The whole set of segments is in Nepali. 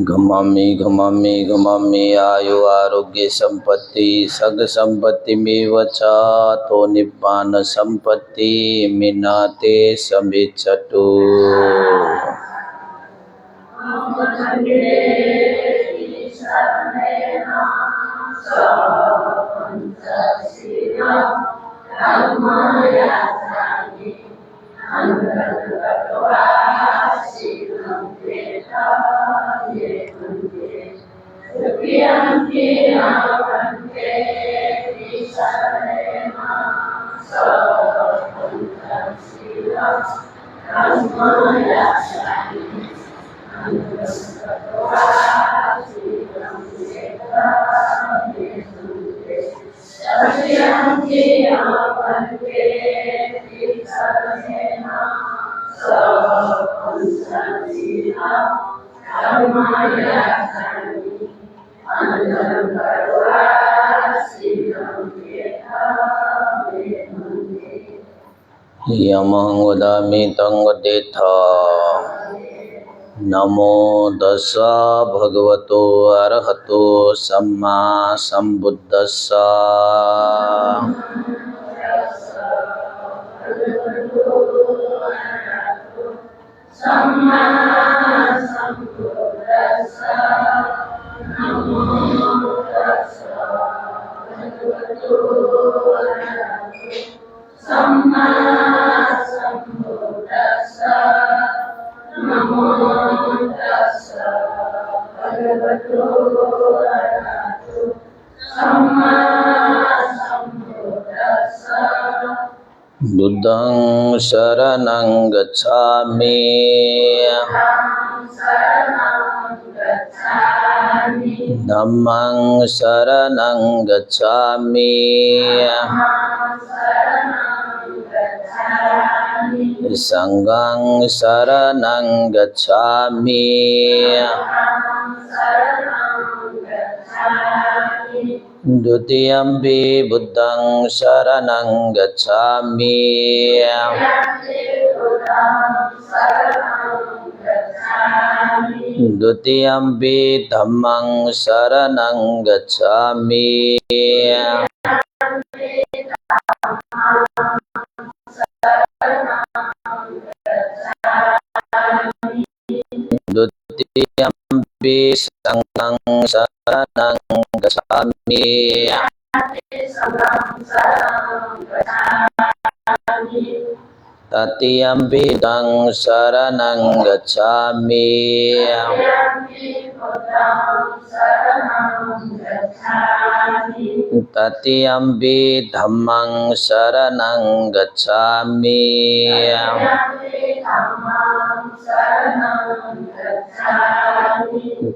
घमामि घमामि घमामि आयु आरोग्य संपत्ति सग संपत्ति मेव च तो निब्बान संपत्ति मिनाते समिच्छतु। यमं वदामि तं वदेथ। नमो तस्सा भगवतो अरहतो सम्मा सम्बुद्धस्सा। बुद्धं शरणं गच्छामि धम्मं शरणं गच्छामि संघं शरणं गच्छामि द्वितीयम्पि बुद्धं शरणं गच्छामि द्वितीयम्पि धम्मं शरणं गच्छामि द्वितीयम्पि संघं शरणं गच्छामि तृतीयम्पि बुद्धं शरणं गच्छामि तृतीयम्पि धम्मं शरणं गच्छामि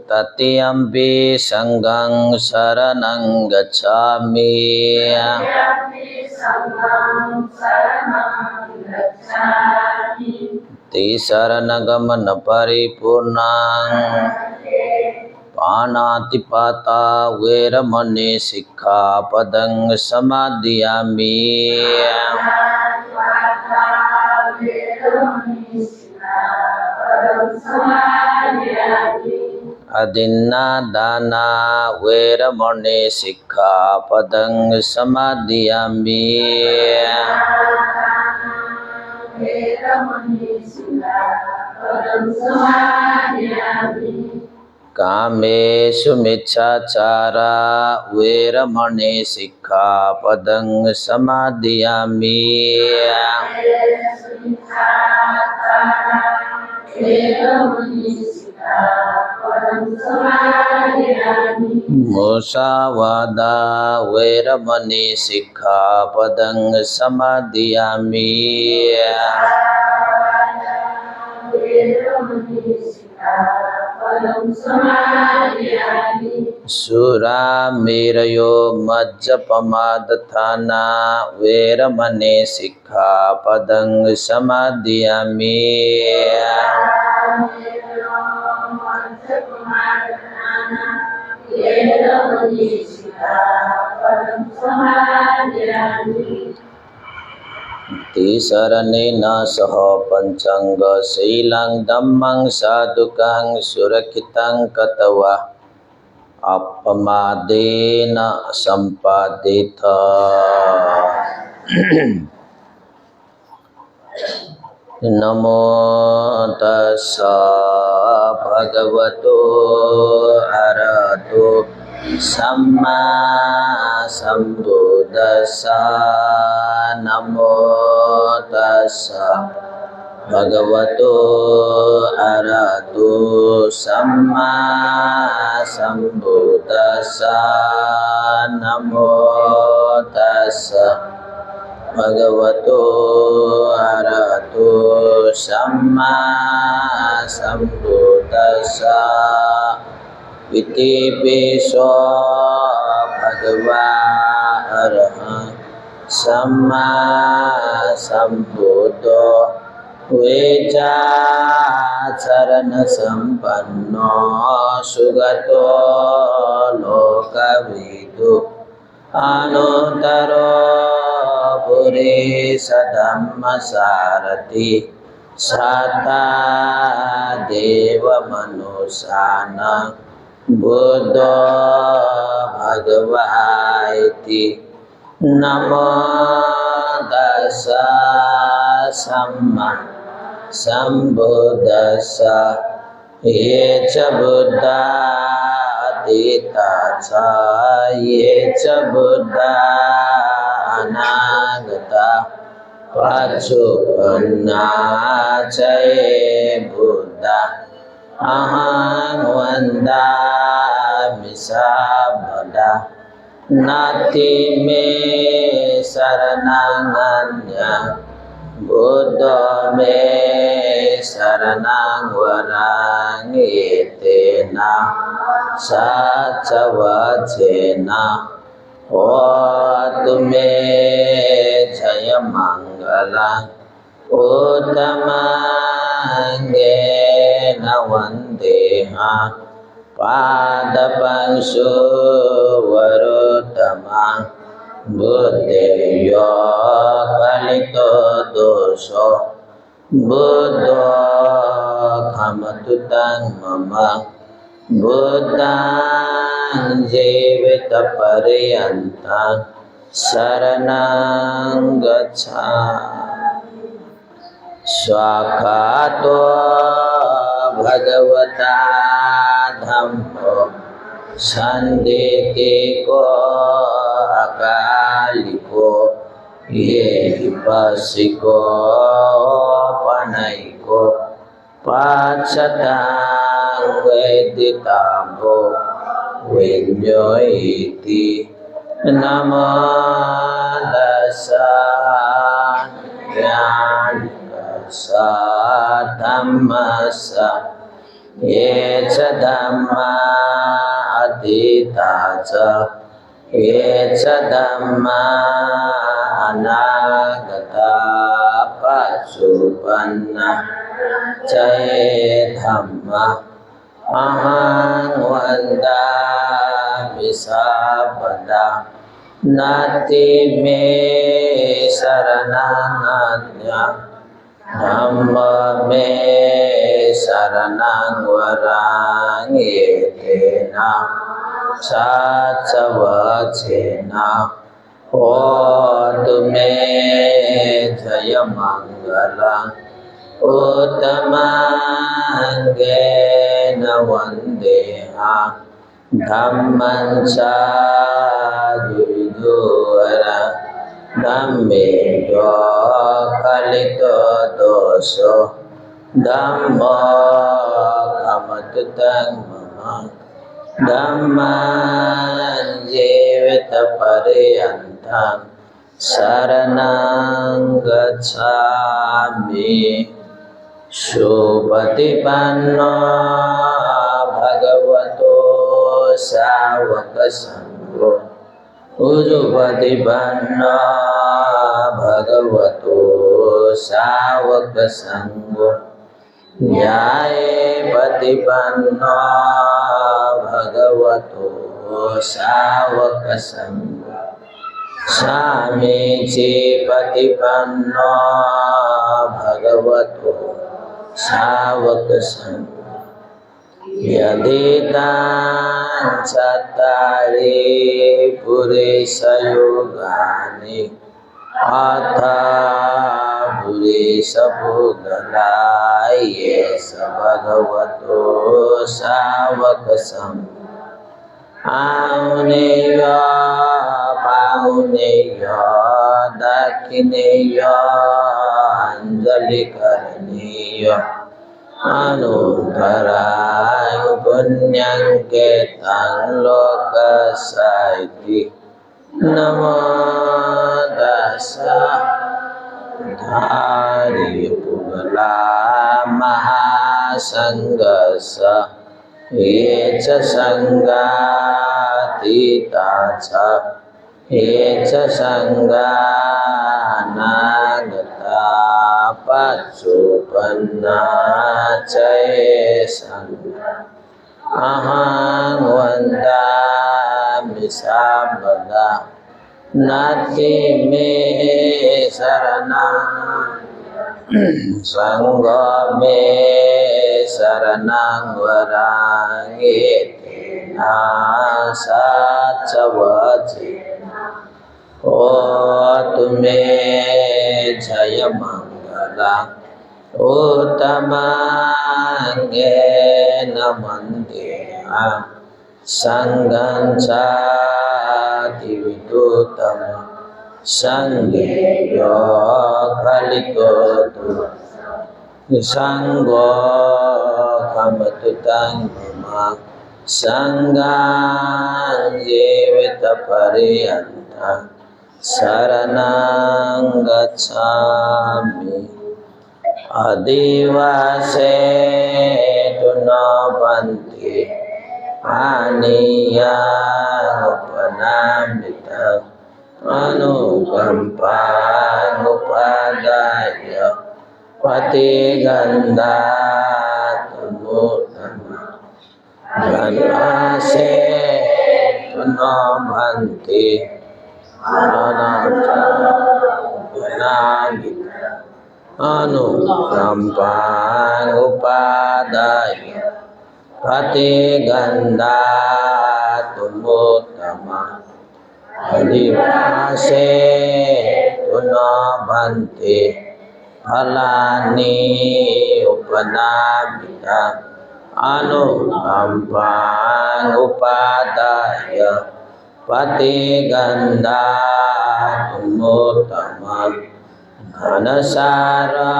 तृतीयम्पि संघं शरणं गच्छामि शरणगमन परिपूर्णं पाणातिपाता वैरमणि सिक्खापदं समादयामि अदिन्नादाना वैरमणि सिक्खापदं समादयामि कामेषु मिच्छाचारा वैरमणि सिक्खापदं समादयामि Musawada Veramani Sikkhapadang Samadhiyami. Suramirayo Majjapamadatthana Veramani Sikkhapadang Samadhiyami. Tisaranena saha pancanga silang dhammang sadukang surakitang katava appamadena sampadita. Namo tassa bhagavato arahato samma sambuddhassa. Namo tassa bhagavato arahato samma sambuddhassa. Namo tassa bhagavato arahato samma sambuddhassa. Iti piso bhagava araha samma sambuddho veja sarana sampanno sugato lokavidu anuttaro purisa dhamma sarati sata deva manusana buddho bhagava iti. Namo tassa samma sambuddhassa. Ye ca buddha atita ca ye ca buddha anagata paccuppanna ca ye buddha ahang vandami sabbada. Nati me saranang anya buddha me saranang varang etena saca vacena hotu me jaya mangala uttamangena vandeha Padapansu varuttama buddheyo kalito doso buddho khamatutang mama buddhang jivita pariyantang saranang gacchami. Swakato bhagavata dhammo sanditiko akaliko yehipasiko panaiko pachatang veditambo vinyoiti. Namo tassa jnanasa dhammassa ye ca dhamma adita ca ye ca dhamma anagata paccuppanna ca ye dhamma ahang vandami sabbada. Nati me saranang anya dhamma me saranang varang etena saca vacena hotu me jaya mangala uttamangena vandeha dhamman sadhuriduvara dhamme kalito doso Dhammo kamatutang mama Dhamman jevita pariyantang saranang gacchami Supatipanno bhagavato sāvaka sangho Supatipanno bhagavato sāvaka sangho Jaya patipanno bhagavato sāvaka sangho Sāmici patipanno bhagavato sāvaka sangho Yadidāṃ cattari purisa yogani Atha purisa bhugala yesa bhagavato sāvaka sangho Auneya pauneya dakineya anjali karaniya Anutarang punyang ketang lokasaiti Namo dasa Dhari pugala mahasanggasa Yeca sangga titaca Yeca sangga nagata Patsupanna caye sangha Ahang vandami sabada Nati me saranang Sangha me saranang varangi Nasacavati O tume jayamang Uttamange namandeha Sangganca dividutama Sanggeyo kalikotu Sanggo kamatutang mama Sanggan jevita pariyanta Saranang gacchami Adivase tunapanti Aniya upanamita Anukampang upadaya Patiganda tumutama Ganase tunapanti Anamita Anukampang upadaya Patiganda tumutama Adivase tunabanti Alani upanamita Anukampang upadaya Patiganda tumutama Anasara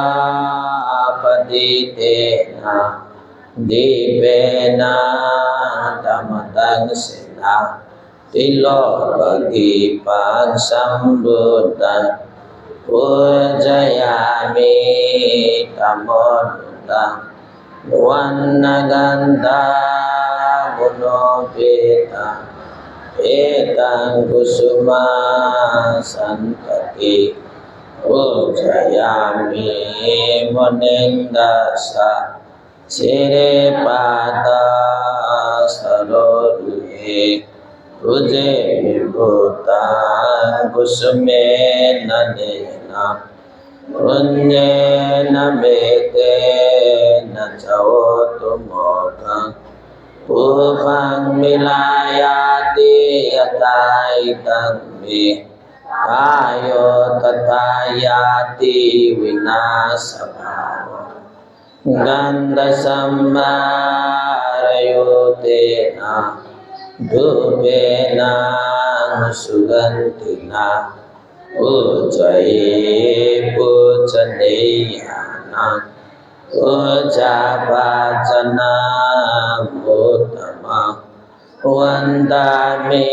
paditena Dipena tamatang sena Tiloka dipang sambuddha Pujayami tamodutta Wannaganda gunopita Etang kusuma santati Pujayami munindasa Siripata sarodhe Puje vibhutang kusume nanena Punyena mete nacaotu mokhang Pupang milayati yataitang me Ayo tatayati vinasabhava Ganda sammarayotena Dubena sugantina Ujjaye pujaneyana Ujjapajana Uttama Vandami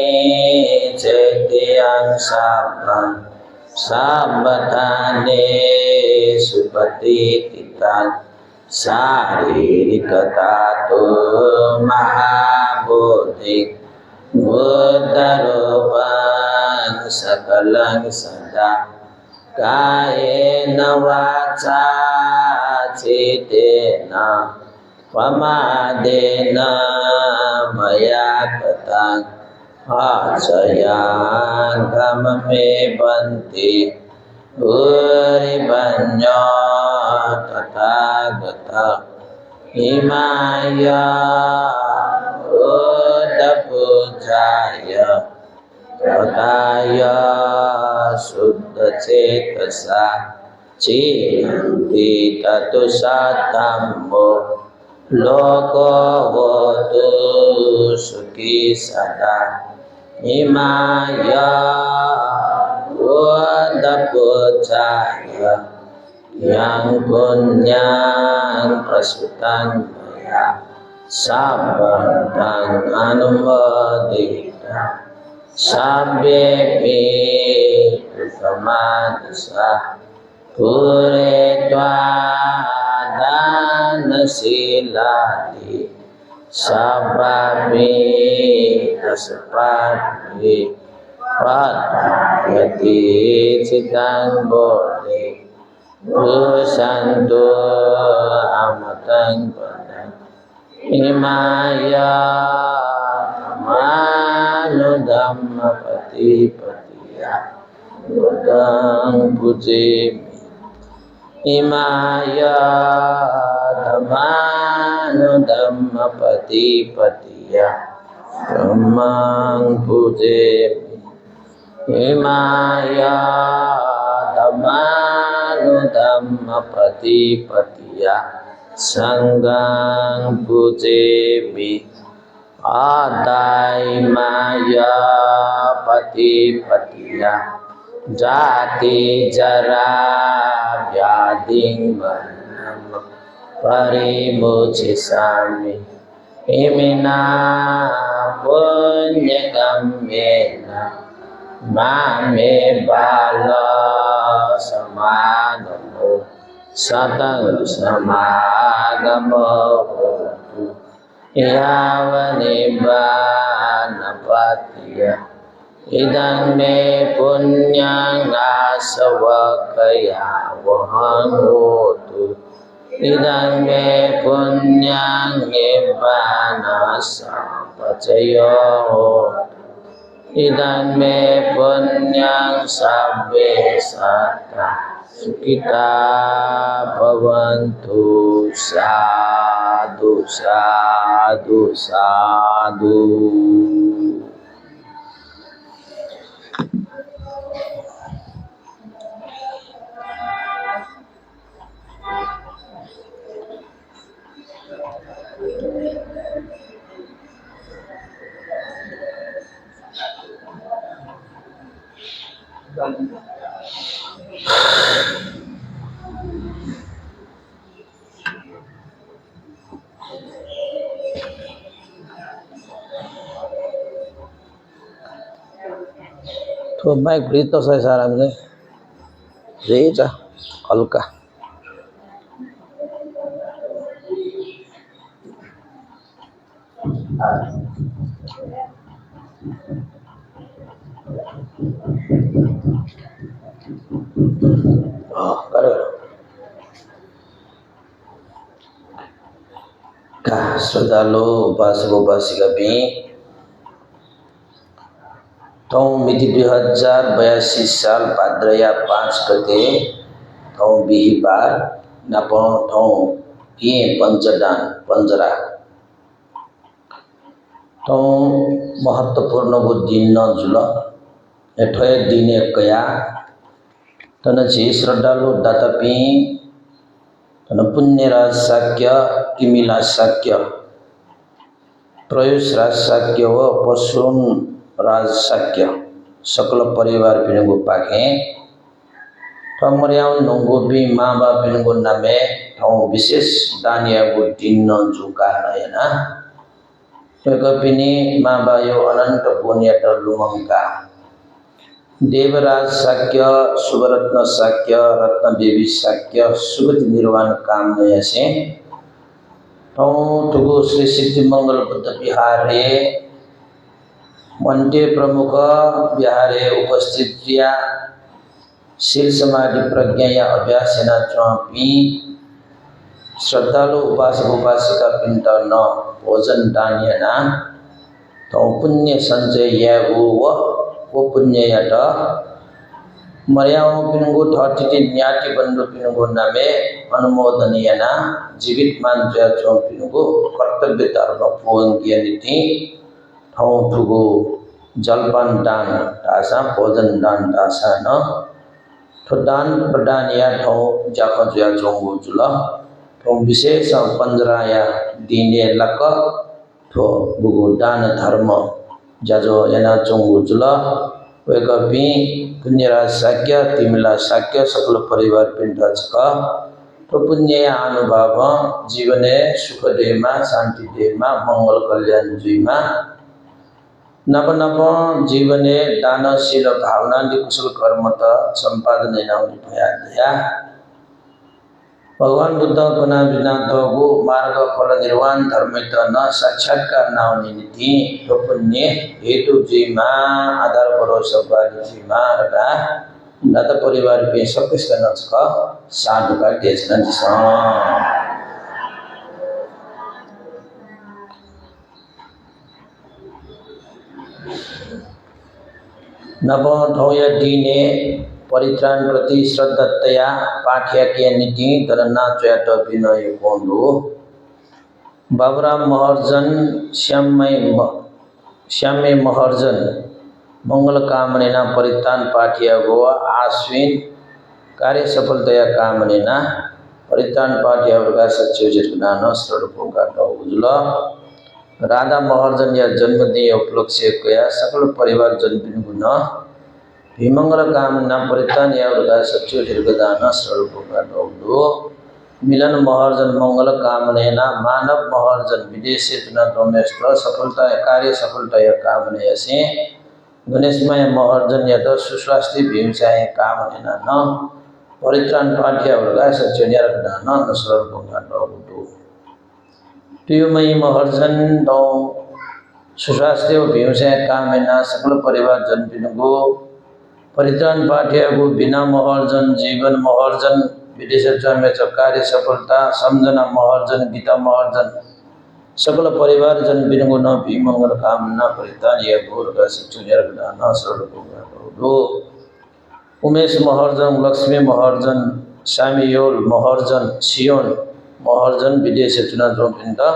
Cetiyang Sabban Sabbatane Supatititan Saririkatatu Mahabodhi Buddharupan Sakalang Sada Kayena Vaca Citena Pamadena Mayakatang Acayang Kamame Banti Uribanyo Tathagata Himaya Uddapujaya Tataya Suddha Cetasa Ciyanti Tatusattammo Loko Votu Sukhi Sada Himaya Uddapujaya Yang punyang prasutan maya Sabbang anumodita Sabbepi Samadisa Pure Twadana Silati Sabbapi Tasapati Patayati Citang Bodhi Busantu Amatang Padang Himaya Manu Dhamma Pati Patiya Budang Pujimi Himaya Manu Dhamma Pati Patiya Dhammang Pujimi Himaya Manu Dhamma Pati Patiya Sanggang Pujimi Adai Maya Pati Patiya Jati Jara Vyading Varnam Parimuchisami Imina Punya Kamena Mame Bala Samagamo Satang Samagamo Yavanibana Patiya Idang me punyang asawakaya wahangotu Idang me punyang ibana sampacayo Idang me punyang sabbe sata Sukita bhavantu sadhu sadhu sadhu. तो मैं प्रीत तो सही सारा मुझे रेचा हल्का का श्रद्धालु उपासक उपासिका भी तो मिति 2082 साल भाद्रया 5 गते तो बिहिबार नापो तो ये पंचदान पंजरा तो महत्वपूर्ण वो दिन न जुल एठे दिन कया तन जी श्रद्धालु दातपी तन पुण्य राशाक्य किमिला शाक्य प्रयुष राशाक्य व पशुन राजशाक्य सकल परिवार पिनगु पाखे तमरियाउ नंगु भी माँ बाप पिनगु नामे ठाउँ विशेष दानियाको दिन जुका नयना कपिनी माबायो अनन्त पुण्यत लुमङ्का देवराज शाक्य शुभरत्न शाक्य रत्न देवी शाक्य सुगति निर्वाण कामनय से ठाउँ ठुगो श्री सिद्धि मङ्गल बुद्ध विहारे मन्टे प्रमुख विहारे उपस्थित क्रिया शील समाधि प्रज्ञा अभ्यासेना चौपी श्रद्धालु उपासक उपासिका पिंड न भोजन दान्यना तो पुण्य संचय या वो पुण्य याट मर्याओं पिनुगु थर्टी न्याटी बंधु पिनुगु नामे अनुमोदनीयना जीवित मानच्या चौ पिनुगु कर्तव्य धर्म पोंगिया नीति ठाउँ ठुगु जलपान दान तासा भोजन दान तासा न तो दान प्रदान या ठाउँ जाख जुया चौगु जुल तो विशेष 15 या दिने लक तो बुगु दान धर्म जाजो याना चौगु जुल वेकपि पुण्यराज शाक्य तिमिला शाक्य सकल परिवार पिंडचक तो पुण्य अनुभव जीवने सुख देमा शांति देमा मंगल कल्याण जुइमा नव नव जीवने दानशील भावना कुशल कर्म त संपादन नाउनी भया भगवान बुद्ध कुना बिना तगु मार्ग फल निर्वाण धर्म त न साक्षात्कार नाउनी नीति तो पुण्य हेतु जीमा आधार भरोसा बाली जीमा रका नत परिवार पे सकिस नचक साधु का देशन दिस नव ढौया दिने परित्राण प्रति श्रद्धतया पाठ्य के नीति तरना चैट विनय कोंडु बाबुराम महर्जन श्यामे महर्जन मंगल कामनेना परित्राण पाठ्य गो आश्विन कार्य सफलतया कामनेना परित्राण पाठ्य वर्गा सचिव जितना स्वरूपों का उजल राधा महर्जन या जन्मदिन उपलक्ष्य कया सकल परिवार जन्मिनु गुण विमंगल कामना परित्राण या वर्गा सचिव दीर्घदान स्वरूपों का मिलन महर्जन मंगल कामनेना मानव महर्जन विदेशी दोमेस्त सफलता कार्य सफलता या कामने से गणेशमय महर्जन या सुस्वास्थ्य भीमसाय कामनेना न परित्राण पाठ्य वर्गा सचिव दीर्घदान स्वरूपों का प्रियमयी महर्जन तो सुस्वास्थ्य भीमसाय कामना सकल परिवार जन्मिनुगो परित्राण पाठ्य गो बिना महर्जन जीवन महर्जन विदेश कार्य सफलता समझना महर्जन गीता महर्जन सकल परिवार जन बिनुगु न भीमंगल कामना परित्राण या घोर का सच्चुर्यान स्वरूप उमेश महर्जन लक्ष्मी महर्जन सामियोल महर्जन सियोन महर्जन विदेश चुना जोपिंद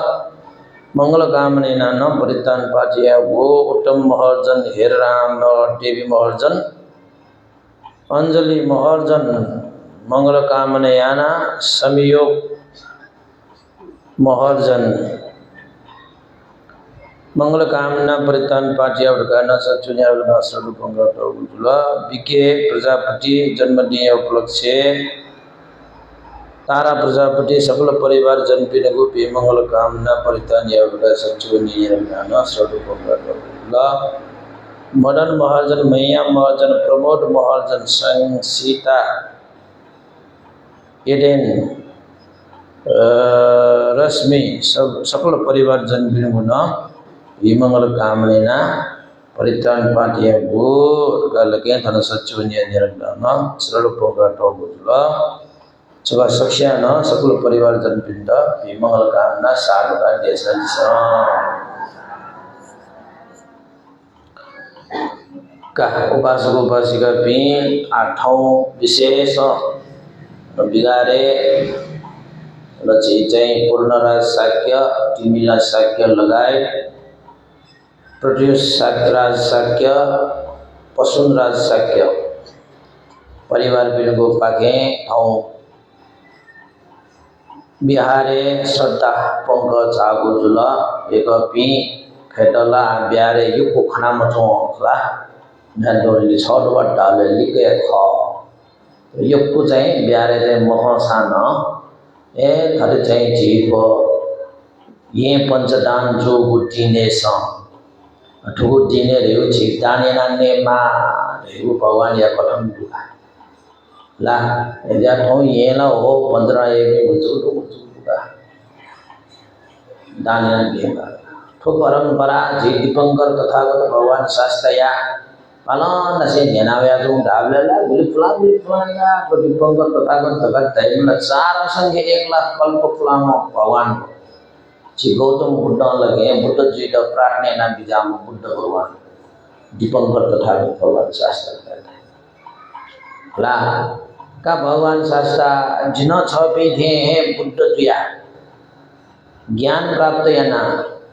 मंगल कामना न परित्राण पाठ्य गो उत्तम महर्जन हेरराम देवी महर्जन अंजलि महर्जन मंगल कामनयाना संयोग महर्जन मंगल कामना परित्राण पाठ्य वर्गाना सचुन्या स्वरूपों का विके प्रजापति जन्मदिन उपलक्ष्य तारा प्रजापति सकल परिवार जन्मिनुगु मंगल कामना परित्राण या वर्गा सचुन्या स्वरूपों का मदन महर्जन मैया महर्जन प्रमोद महर्जन संग सीता एडेन रश्मि सकल परिवार जन्मिनु न विमंगल कामनेना परित्राण पाठ्य गो लगे धन सच्चुन्य निरंजन स्वरूपों का टोबुल चुका सख्या न सकल परिवार जन्मिंद विमंगल कामना साधुका देश का उपासक उपासिका भी आठौं विशेष बिगारे रचित पूर्णराज शाक्य तिमिला शाक्य लगाए प्रत्युष राज शाक्य पशुनराज शाक्य परिवार बिनुगु पाके ठाउँ बिहारे श्रद्धा पंक चागु जुल एकपि खेतला बिहारे युको खाना मथो होला नन्दोली छडवा डाले लिके ख यक्कु चाहिँ बिहारे चाहिँ मह सान ए थरे चाहिँ जीको ये पंचदान जो गुटिने स ठुगु दिने रेउ छि दाने नाने मा रेउ भगवान या कठन दुगा ला या ठौ ये ला हो 15 एक बुझु दुगा दाने नाने मा ठो परंपरा जी दीपंकर तथागत भगवान शास्त्रया पालन से नेनाव्या जो डाबलेला बिलफुला या दीपंकर तथागत जगत दैमला चार संख्य 1 लाख कल्प फुलामा भगवान जी गौतम बुद्ध लगे बुद्ध जी का प्रार्थना नाम बिजाम बुद्ध भगवान दीपंकर तथागत भगवान शास्त्र करता है ला का भगवान शास्त्र जिन छपे थे बुद्ध जिया ज्ञान प्राप्त या ना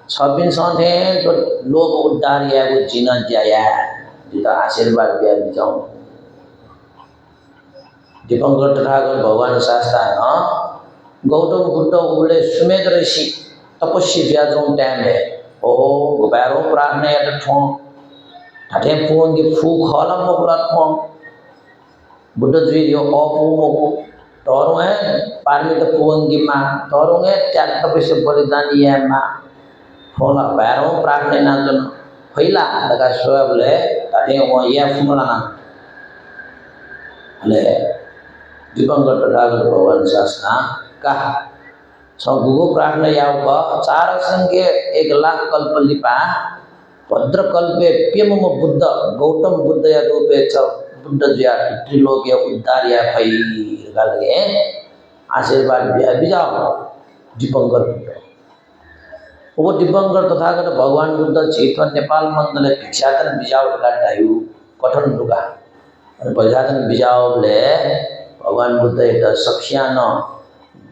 छपिन थे तो लोग उद्धार या वो जिन जाया जिता आशीर्वाद दिया बिजाम दीपंकर तथागत भगवान शास्त्र है गौतम बुद्ध उले सुमेध ऋषि तपस्या व्याजों टाइम है ओहो गुबारों प्रार्थना या ठों ठठे पुंगी फू खालम मोकला ठों बुद्ध जी यो ऑपू मोकू तोरों है पारमित पुंगी माँ तोरों है त्याग तपस्या बलिदान ये माँ ठोला गुबारों प्रार्थना ना जन फैला लगा सोया बोले ठठे वो ये फूला ना अले दीपंकर तथागत भगवान शास्त्र कहा गुगु प्रार्थना याव चार संख्य 1 लाख कल्प लिपा भद्र कल्पे प्यम बुद्ध गौतम बुद्ध या रूपे छ बुद्ध जिया त्रिलोक्य उद्धार या फै गलगे आशीर्वाद बिजाओ दीपंकर बुद्ध वो दीपंकर तथागत भगवान बुद्ध चेतन नेपाल मंडल भिक्षाटन बिजाओ डायु कठन दुगा भिक्षाटन बिजाओ ले भगवान बुद्ध एक सख्यान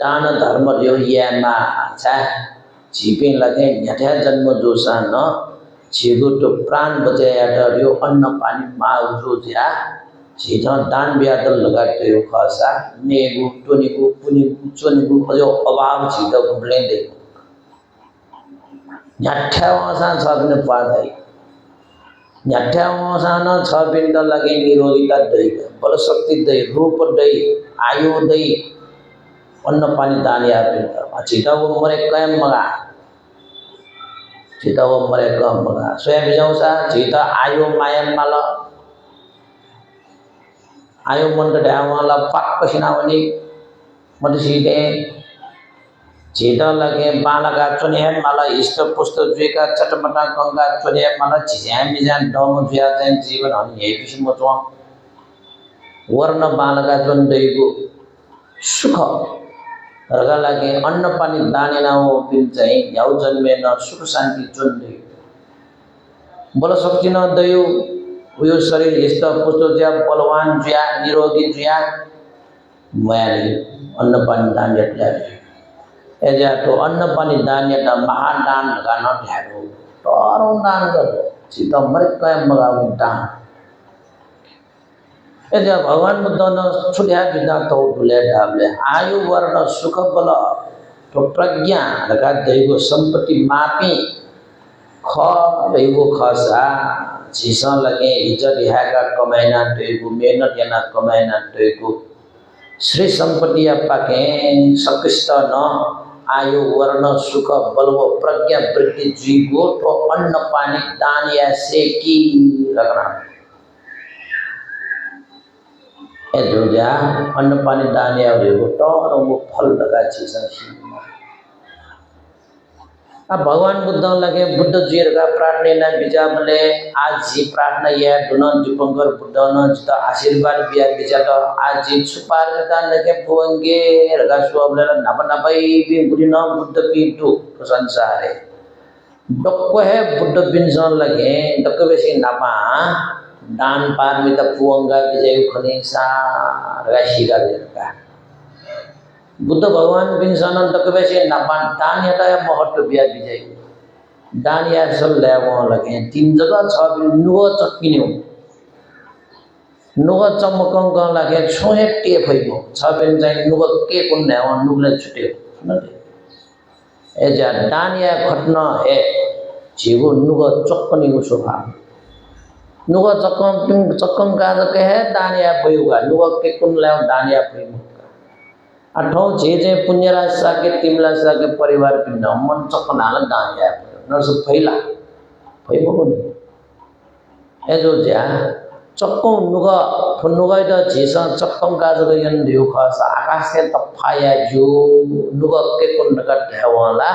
दान धर्म जो ये मा अच्छा जीपे लगे न्याठा जन्म जोसा न जीगो तो प्राण बचाया डर यो अन्न पानी माउ जो ज्या जीता दान ब्यादल लगा तो यो खासा नेगु टोनिगु पुनिगु चोनिगु जो अभाव जीता गुबले दे न्याठा वासा छबिन पादै न्याठा वासा न छबिन द लगे निरोगिता दै बल शक्ति दै रूप दै आयु दै अन्न पानी दान या पिंड चीता वो मरे कम मगा चीता वो मरे कम मगा स्वयं बिजाऊ सा चीता आयो मायन माला आयो मन के डैम वाला पाक पसीना वाली मत सीधे चीता लगे बाला का चुनिया माला इष्ट पुष्ट जुए का चटमटा कंगा चुनिया माला चीजें बिजान डोम जुया तें जीवन हम ये भी समझो वर्ण बाला का चुन देगु सुख रगा लगे अन्न पानी दाने ना हो पिन चाहिँ याउ जन्मे न सुख शांति चुन दे बल शक्ति न दयो उयो शरीर हिष्ट पुष्ट ज्या बलवान ज्या निरोगी ज्या मयाली अन्न पानी दान यत्या एजा तो अन्न पानी दान यता महादान लगा न ढ्यारो तरो दान कर चित मरे कय मगाउ दान एजा भगवान बुद्ध न छुट्या बिना तो डुले डाबले आयु वर्ण सुख बल तो प्रज्ञा लगा दैगो संपत्ति मापी ख दैगो खसा झिसा लगे इज्जत का कमाइना दैगो मेहनत याना कमाइना दैगो श्री संपत्ति पाके सकृष्ट न आयु वर्ण सुख बल वो प्रज्ञा वृद्धि जीवो तो अन्न पानी दान या से की लगना जो जा अन्न पानी दान या तो वो फल लगा चीज अब भगवान बुद्ध लगे बुद्ध जी का प्रार्थना ना बिजा बोले आज जी प्रार्थना या दुन दीपंकर बुद्ध न जिता आशीर्वाद बिया बिजा तो आज जी छुपार का लगे पोंगे रगा सुबले नब नबई भी बुरी न बुद्ध की तो संसार है डक्को है बुद्ध बिनसन लगे डक्को बेसी नपा दान पारमित पुंगा विजय खनिसा रशिका देरका बुद्ध भगवान बिनसन डक्को बेसी नपा दान यता महत्व बिया विजय दान या सल ले वहाँ लगे 3 जगह छ नुह चक्किन्यो नुह चमकं ग लगे छोहे टे फैगो छ बिन चाहिँ नुह के कुन ने वहाँ नुगले छुट्यो सुनते एजा दान या खट्न ए जीवो नुह चक्कनिगो स्वभाव नुह चक्कम का तो कहे दान या फैगो नुह के कुन ले दान या फैगो अठौँ जे पुण्यराज साके तिमला साके परिवार पिंड मन चक्कनाला दान या नर्स फैला फैबो नि एजो ज्या चक्कौ नुगा फुनुगा द जेसा चक्कौ गाजग यन दिउ खस आकाश के तफाया जो नुगा के कुंड का ठेवाला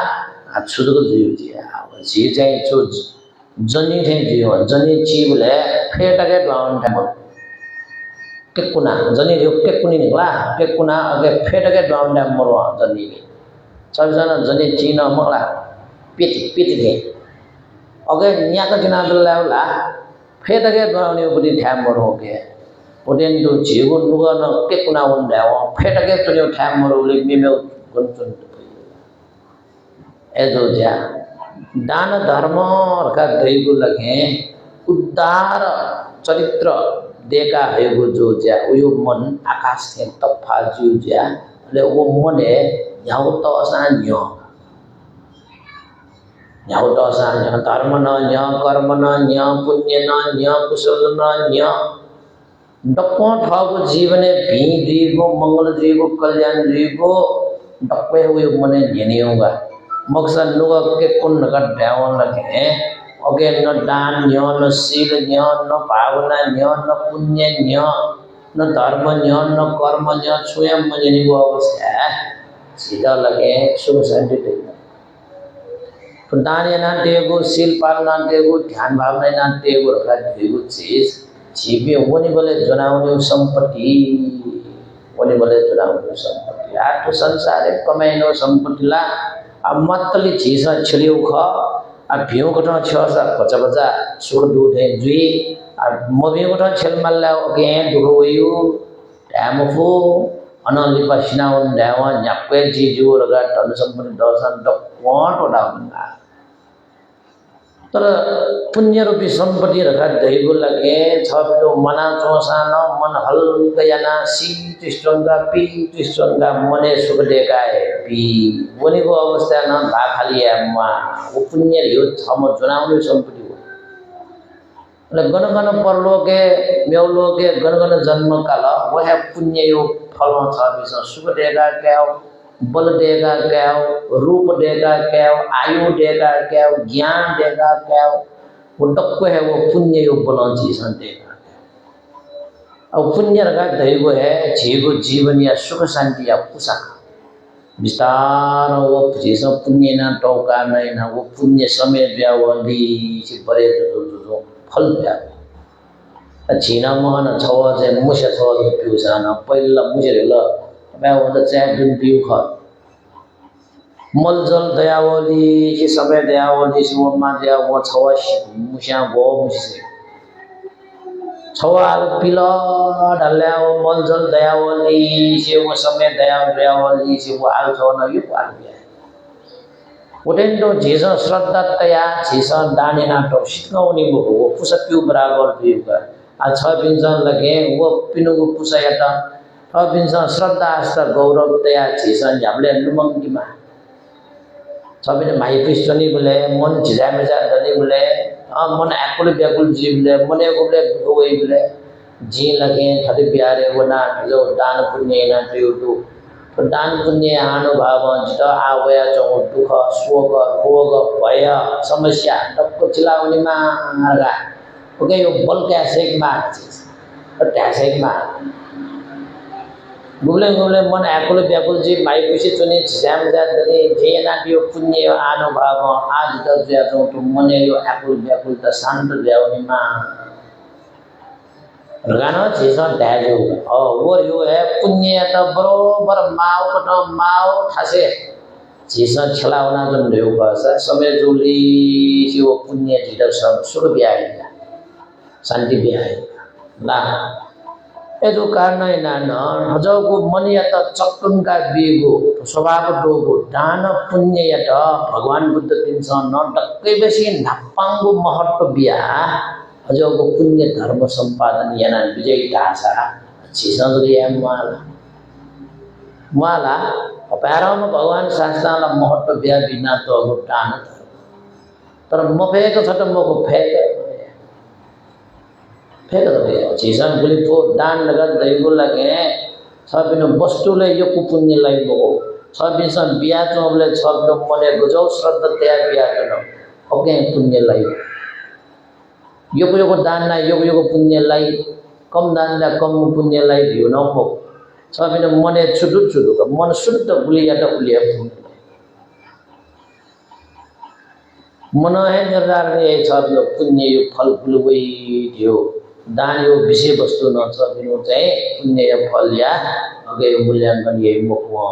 आछुदग जिउ ज्या जी चाहिँ छु जनी थे जिउ जनी जीवले फेटके डाउन ठेम के कुना जनी जो के कुनी निकला के कुना अगे फेटके डाउन ठेम मरो जनी सबजना जनी चीन मगला पिति पिति थे अगे न्याका जिना दलाउला फेटके डाउन उपदि ठ्याम मरो के पोटेन दु जीव नुगा न के कुना उन ल्याव फेटके तुन्यो ठ्याम मरो ले मेमे गुनचुन एजो ज्या दान धर्म रखा गएको लगे उद्धार चरित्र देखा हेगो जो ज्या उयो मन आकाश के तफा जो ज्या ले वो मने याउ त असान्य याउ त असान्य धर्म न न्य कर्म न न्य पुण्य न न्य कुशल न न्य डक्को ठाको जीवने भी दिगो मंगल दिगो कल्याण दिगो डक्के उयो मने न्यने होगा मकसद नुगा के कुन का ड्यावन लगे ओके न दान न्य न शील न्य न भावना न्य न पुण्य न्य न धर्म न्य न कर्म न्य स्वयं मजनी को अवस्था सीधा लगे शुभ शांति तो दान ना देगो शील पालना देगो ध्यान भावना ना देगो रखा देगो चीज जीवे वनी बोले जनाउने संपत्ति वनी बोले जनाउने संपत्ति आठ संसार कमाइनो संपत्तिला अब मतली चीज छलिउ ख अब भिउ कटन छसा बच्चा बच्चा सुख दुधे जुई अब मबिउ कटन छल मल्ला ओके दुख वयु टाइमफु अनलि पसिनाउन दावा न्यापके जिजु रगा धन सम्पत्ति दर्शन द कोट ओडाउना तर पुण्य रूपी संपत्ति रखा दैगो लगे छबिलो मना चोसान मन हल्का याना शीत स्ट्रंगा पीत स्ट्रंगा मने सुख देखाए पी वनीको अवस्था न भा खाली म वो पुण्य यो छम जनाउने सम्पत्ति हो ले गण गण परलोके मेउलोके गण गण जन्म काल वह पुण्य यो फल छ बिस सुख देगा क्या बल देगा क्या रूप देगा क्या आयु देगा क्या ज्ञान देगा क्या वो डक्को है वो पुण्य योग बल चीज देगा अब पुण्य रखा दैव है जीव जीवन या सुख शांति या कुशा विस्तार वो चीज पुण्य ना टोका नहीं ना वो पुण्य समय व्यावली से बड़े जो फल व्या चीना महन छवा से मुशा छवा से पिउसान पहिला मुशे ल मैं वो तो चाहे दिन पिउ ख मलजल दयावली के समय दयावली से वो मान दिया वो छवा मुशा वो मुशे छवा पिला डाल्या वो मलजल दयावली से वो समय दयावली से वो आल छवा न यो आल गया उटेंडो जेसा श्रद्धा तया जेसा दाने नाटो सिकाउने वो पुसक्यु बराबर दिउगा आ छ बिन्जन लगे वो पिनुगु पुसायता छ बिन्जन श्रद्धा आस्था गौरव तया जेसा हामीले लुमंगीमा सबैले भाइ कृष्णनी बोले मन झिझामेझा दनी बोले मन आकुल व्याकुल जीवले मने बोले गोई बोले जी लगे थले प्यारे वना जो दान पुण्य ना त्यो तो दान पुण्य अनुभव जित आवया जो दुख शोक रोग भय समस्या टक्क चिलाउने मार्गा ओके यो बल क्यासेक मा ट्यासेक मा गुले गुले मन आकुल व्याकुल जी भाइ खुशी चुने झ्याम जादले जेना त्यो पुण्य अनुभव आज त ज्यातो तो मने यो आकुल व्याकुल त शान्त ल्याउने मा गाना चीज़ों डैजो वो यो है पुण्य त बरोबर माओ कट माओ ठासे चीज़ों छलावना जो न्यू बस समय जुली जो पुण्य जीता सब सुर भी आएगा शांति भी आएगा ना ये जो कारण है ना हजारों को मन या तो चक्कन का बीगो स्वभाव डोगो दान पुण्य या तो भगवान बुद्ध इंसान न टक्के बेसी नपांगो महत्व बिया हजारों को पुण्य धर्म संपादन या ना विजय दासा चीज़ों तो ये माला पैरों में भगवान शास्त्राला महत्व बिया बिना तो वो दान तर मफे तो छठ मको फेंक फेंक दो चीज़ों बोली तो दान लगा दैगो लगे छबिन वस्तुले यो पुण्यलाई बगो छबिन बिया चोबले छबिन मने गजौ श्रद्धा त्या बिया जन ओके पुण्यलाई यो दान ना यो पुण्यलाई कम दान ना कम पुण्यलाई भ्यू न हो छबिन मने छुटु का मन शुद्ध बुलिया त बुलिया मन है निर्धार रे छबिन पुण्य यो फल फुलुबै थियो दान यो विषय वस्तु न छबिन चाहिँ पुण्य यो फल या अगे मूल्यांकन यही मुखवा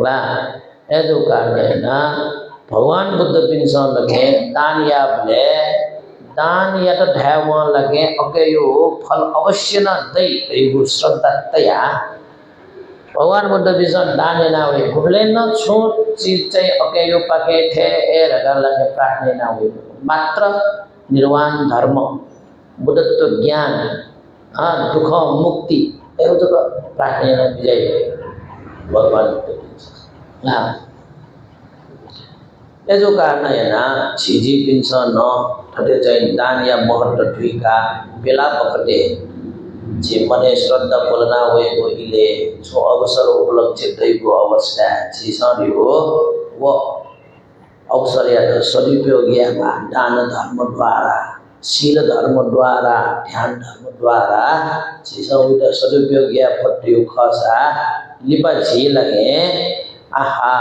ला ऐदो कारण ना भगवान बुद्ध पिंसा लगे दान या भले दान या तो ढावा लगे अगे यो फल अवश्य न दई यो श्रद्धा तया भगवान बुद्ध पिंसा दान ना वे भले न छो चीज चाहिँ अगे यो पाके थे ए रगा लगे प्रार्थना ना वे मात्र निर्वाण धर्म बुद्धत्व ज्ञान दुख मुक्ति એવું તો પ્રાર્થના વિજય ભગવાન ના એ જો કારણ એના છીજી પિંસ ન થતે चाहिँ दान या महत्व ठुइका बेला पकटे जे मने श्रद्धा बोलना होएको इले छो अवसर उपलब्ध दैको अवस्था छिसरी हो वो अवसर या सदुपयोग यामा दान धर्म द्वारा शील धर्म द्वारा ध्यान धर्म द्वारा चिसौट सदुपयोग या पत्रियो खसा लिपा झी लगे आहा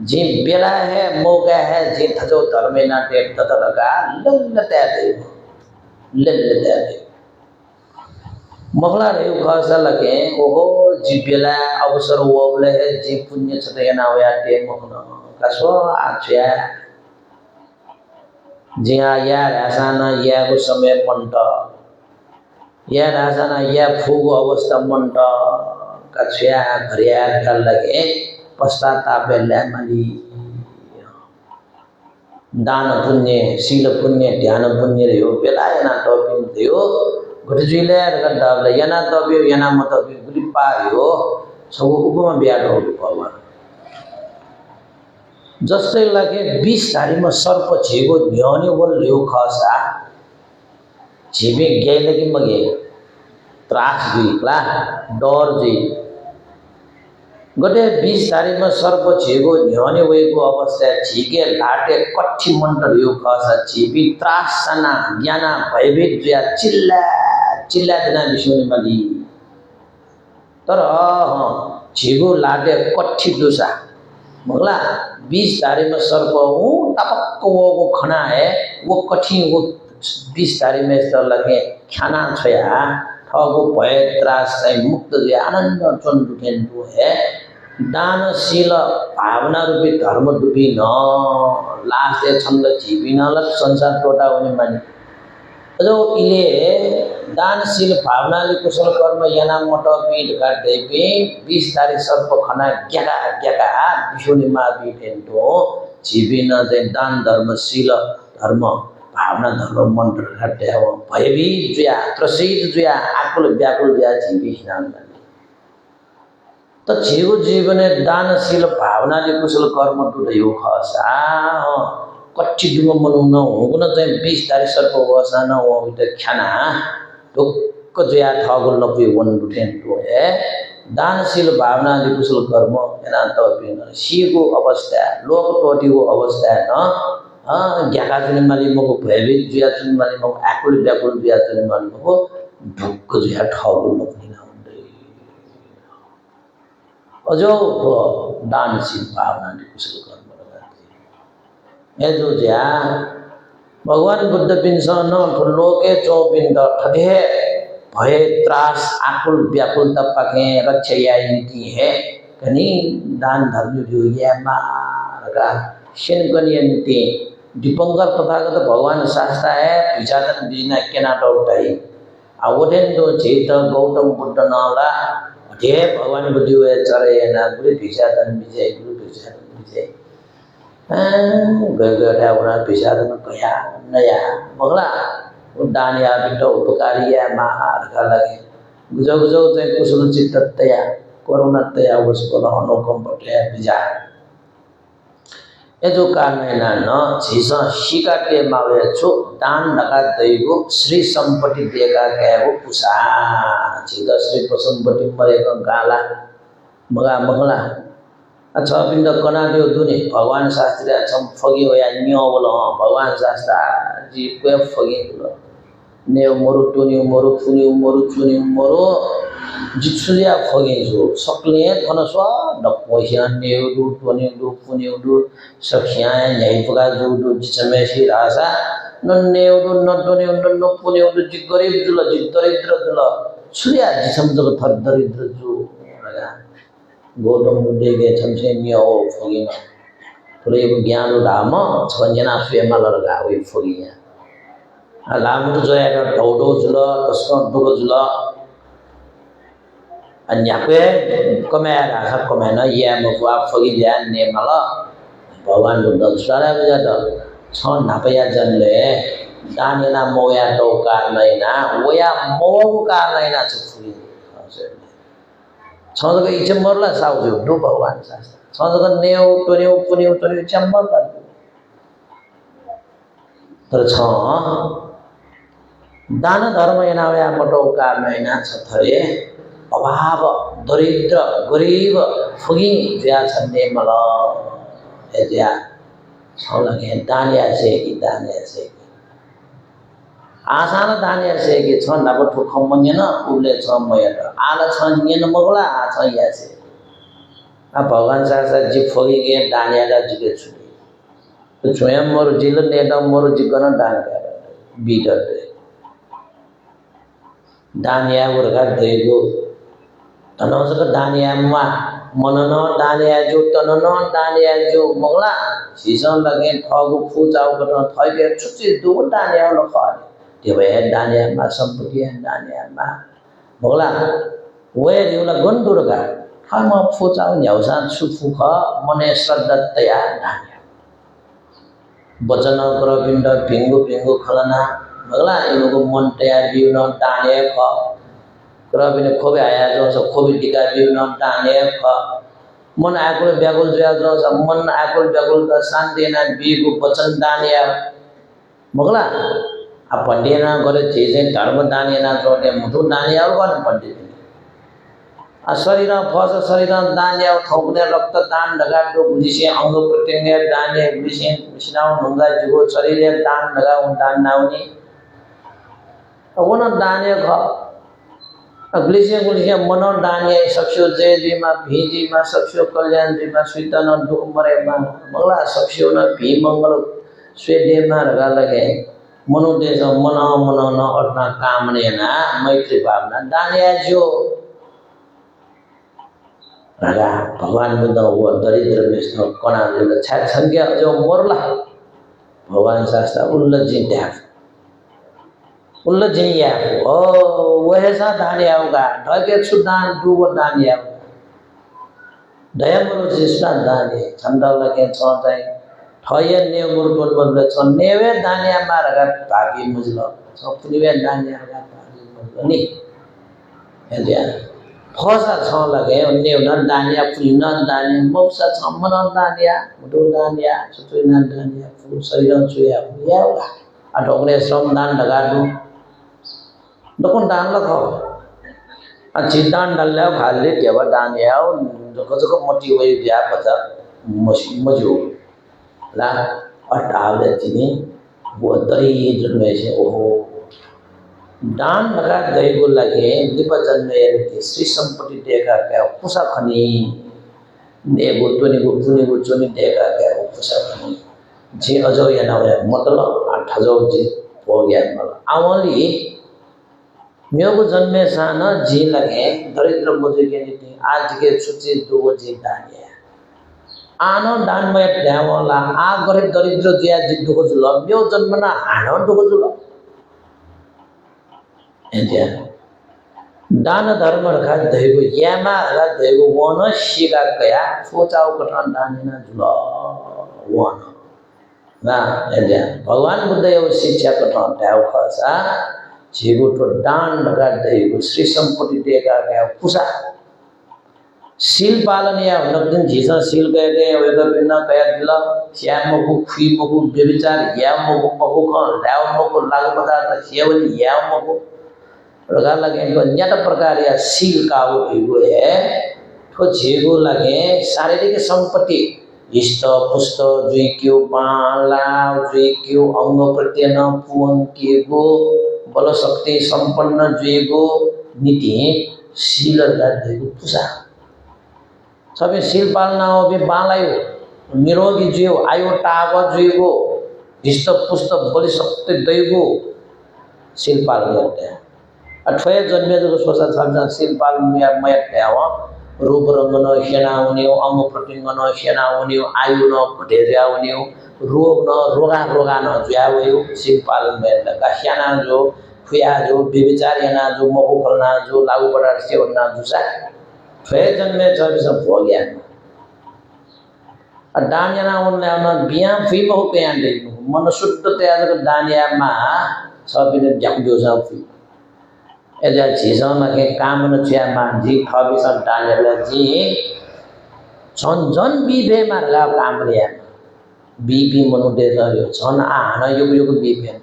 जी बेला है मौका है जी थजो धर्मे ना टेक तत लगा लल्लता दे मखला रे खसा लगे ओहो जी बेला अवसर वबले है जी पुण्य छते ना होया ते मखना कसो आछ्या जिया या रासाना या को समय मंट या रासाना या फूगो अवस्था मंट कछया घरिया कर लगे पश्चाताप मनी दान पुण्य शील पुण्य ध्यान पुण्य रह्यो बेला याना टपिन थियो घटजुइले गर्दा याना तब्यो याना मतब्यो गुली पायो सब उपमा ब्याड हो भगवान जस्तै लागे 20 धारीमा सर्प झेगो न्याउने बोल ल्यो खसा झेबे गएले कि मगे त्रास दिला डर जी गटे 20 धारीमा सर्प झेगो न्याउने वेको अवस्था झिगे लाटे कट्ठी मन्ट ल्यो खसा झिबी त्रास सना ज्ञाना भयभीत ज्या चिल्ला जना विष्णु मली तर झिगो लाटे कट्ठी दुसा मगला 20 धारी में सर्प हूँ टपक वो खना है वो कठिन वो 20 धारी में तो लगे खाना छया ठगो भय त्रास चाहिँ मुक्त जे आनंद चन्द्र है दानशील भावना रूपी धर्म रूपी न लास्ट छन्द जीविन लग संसार टोटा हुने माने जो इले दानशील भावनाले कुशल कर्म याना मोट पीठ काट्दै पे 20 तारिक सर्प खना ग्याका विष्णु मा बिटेन्टो जीविन चाहिँ दान धर्म शील धर्म भावना धर्म मन्त्र काट्दै हो भयभी जुया त्रसित जुया आकुल व्याकुल जुया जीविन त जीव जीवने दानशील भावनाले कुशल कर्म टुटयो खसा कच्ची दुम मनाउन हुन चाहिँ 20 तारिक सर्प वसाना हो त खाना ढुक्क जया ठगो लपे वन उठेन तो है दानशील भावनाले कुशल कर्म एना त पिन सिएको अवस्था लोक टोटीको अवस्था न ग्याका जुन माली मको भयभीत जुया जुन माली मको आकुल व्याकुल जुया जुन माली मको ढुक्क जया ठगो लपे अजो दानशील भावनाले कुशल कर्म ए जो ज्या भगवान बुद्ध पिंस न लोके चौपिंद ठधे भय त्रास आकुल व्याकुल तपाके रक्षया नीति है कनी दान धर्म योगिया मारका शेनकनियन्ते दीपंकर तथागत भगवान शास्त्र है विचारन बिना केना डौटाई आवदेन दो चेत गौतम बुद्ध नला जे भगवान बुद्धि वे चरे ना गुरु विचारन विजय गुरु विचारन विजय गगड़ा उना विचारन कया नया मगला दान या बिटो उपकारी या महार का लगे गुजो चाहिँ कुशल चित्ततया करुणतया उसको अनुकंप पटया विचार એ જો કારણેના ન જીસા શિકાટે માવે છો દાન નકા દઈગો શ્રી સંપત્તિ દેગા કહેવો પુસા જીગા શ્રી સંપત્તિ મરે ગાલા મગા મગલા अच्छा बिंद कना देव दुने भगवान शास्त्री छम फगी होया न्यो बोलो भगवान शास्त्र जी को फगी बोलो ने मरु टुनी मरु फुनी मरु चुनी मरु जिछुया फगी जो सकले धन स्व डपोया ने दु टुनी दु फुनी दु सखिया यही पगा दु जिचमे सी रासा नन्ने दु नटुनी नन्नो फुनी दु जि गरीब दुल जि दरिद्र दुल छुया जिसम जग थर दरिद्र जो गौतम बुद्ध के छमसे न्यो फगी ना थोड़े ज्ञान राम छंजना स्वयं लड़गा हुई फगी है लाम तो जो है टोडो जुला कसको दुगो जुला अन्य पे कमे रहा कमे ना ये मगवा फगी ध्यान ने मला भगवान बुद्ध सारा बजा तो छन नापया जनले दाने ना मोया तो कार नहीं ना वया मो कार नहीं ना छुफगी छंद का इच्छा मरला साउजो दो भगवान शास्त्र छंद का नेव पुनेव इच्छा मरला तर छ दान धर्म एनावे मटो कारणैना छ थरे अभाव दरिद्र गरीब फुगी ज्या छन्ने मल एज्या छ लगे दानिया से कि आसान दानिया से कि छ नब ठुख मन्यन उले छ मयर आला छ नियन मगला छ यासे आ भगवान शास्त्र जी फगी के दानिया दा जिगे छुटी तो स्वयं मोर जिल नेता मोर जिगन दान कर बीटर दानिया उरगा देगो तनोसक दानिया मा मननो दानिया जो तननो दानिया जो मगला सीसन लगे ठगु फुचाउ कन थैके छुटी दु दानिया ल खा त्यो भए दानिया मा सम्पत्ति दानिया मा मगला वे दिउला गन्दुरगा खाम फुचाउ न्याउसा सुफुख मने श्रद्धतया दानिया वचन करबिन्द पिंगु खलना मगला इनको मन तयार बिउन दाने ख करबिन खोबे आया जो खोबे टिका बिउन दाने ख मन आकुल व्याकुल जो मन आकुल व्याकुल का शान्ति ना बिगु वचन दानिया मगला आ पंडिना गरे चीजें धर्म दानिया जो ने मुठु दानिया और पंडित आ शरीर फस शरीर दानिया ठोकने रक्त दान लगा दो बुझिसे अंग प्रत्यंग दानिया बुझिसे मिसनाउ नुंगा जुगो शरीर दान लगा उन दान नाउनी वन दानिया ख अग्लिसे मन दानिया सक्यो जय जी मा भीजी मा सक्यो कल्याण जी मा स्वीतन दुख मरे मा मगला सक्यो न भी मंगल स्वेदे मा रगा लगे मनो देश मन न अर्थ कामने ना मैत्री भावना दानिया जो रगा भगवान बुद्ध वो दरिद्र विष्णु कणा जो छात संख्या जो मोरला भगवान शास्त्र उल्लजिया ओ वह सा दानिया होगा ढके सुदान दुव दानिया दया मरो जिस्ता दानिया छंदा लगे छ चाहिँ ठय ने मुरतोल बदले छ नेवे दानिया मारगा भागी मुजलो छ पुनिवे दानिया गा भागी मुजलो नि हेदिया फसा छ लगे अन्य न दानिया पुन दानिया मौसा छ मन दानिया मुदो दानिया सुतुना दानिया फुल शरीर छुया या आ ढोगने श्रम दान लगा दु दकोन दान लखो आ चिदान डल्ला खाले देव दानिया जको मोटी वे ब्या पता मजो ला अटाले तिनी वो दरिद्र में से ओहो दान लगा गईगो लगे दिपजन में श्री संपत्ति देगा क्या पुसा खनी ने गोतनी गोतनी गोचनी देगा क्या पुसा खनी जे अजो या ना मतलब 8000 जी हो गया मतलब आवली म्योगो जन्मे सान जी लगे दरिद्र मुझे के नीति आज के सूची दो जी दानिया आनो दान में ध्यावला आ गरीब दरिद्र जिया जिद्दु को जुल म्यो जन्मना हानो दुको जुल एंडिया दान धर्म रखा देगो यामा रखा देगो वन शिगा कया फोचाउ कठन दानिना जुल वन ना एंडिया भगवान बुद्ध यो शिक्षा कठन ध्याव खसा जीवो तो दान लगा देगो श्री संपत्ति देगा गया पुसा शील पालन या नगदन जीसा शील कह के वेगा बिना कया दिला श्याम मगु फी मगु व्यभिचार या मगु का लाव मगु लागू पदार्थ सेवन या मगु प्रकार लगे तो अन्य प्रकार या शील का वो है तो जेगो लगे शारीरिक संपत्ति इष्ट पुष्ट जुई क्यों पाला जुई क्यों अंग प्रत्यन पुअं केगो बल शक्ति संपन्न जुएगो नीति शील देगो पूजा सबै शील पालना हो भी बालायो निरोगी जुयो आयो टागो जुएगो इष्ट पुष्ट बल शक्ति दैगो शील पालन करते हैं अठवे जन्मे जो सोचा समझा शील पालन में मैं क्या रूप रंग न सेना होने अंग प्रत्यंग न सेना होने आयु न घटेरिया होने रोग न रोगा न जुआ हुए शील पालन में लगा सेना जो खुया जो व्यभिचारिया जो मगु फलना जो लागू पदार्थ सेवन ना जुसा छः जन्मे चौबीस हो गया दान जना उनने बिया फी मगु कयां दे मन शुद्ध तैयार कर दान या मा सब ने जम जो सब फी एजा चीजों में के काम न चिया मान जी खावी सब डाले ले जी जन जन बीबे मार ला काम लिया बीबी मनु दे जो जन आना युग युग बीबे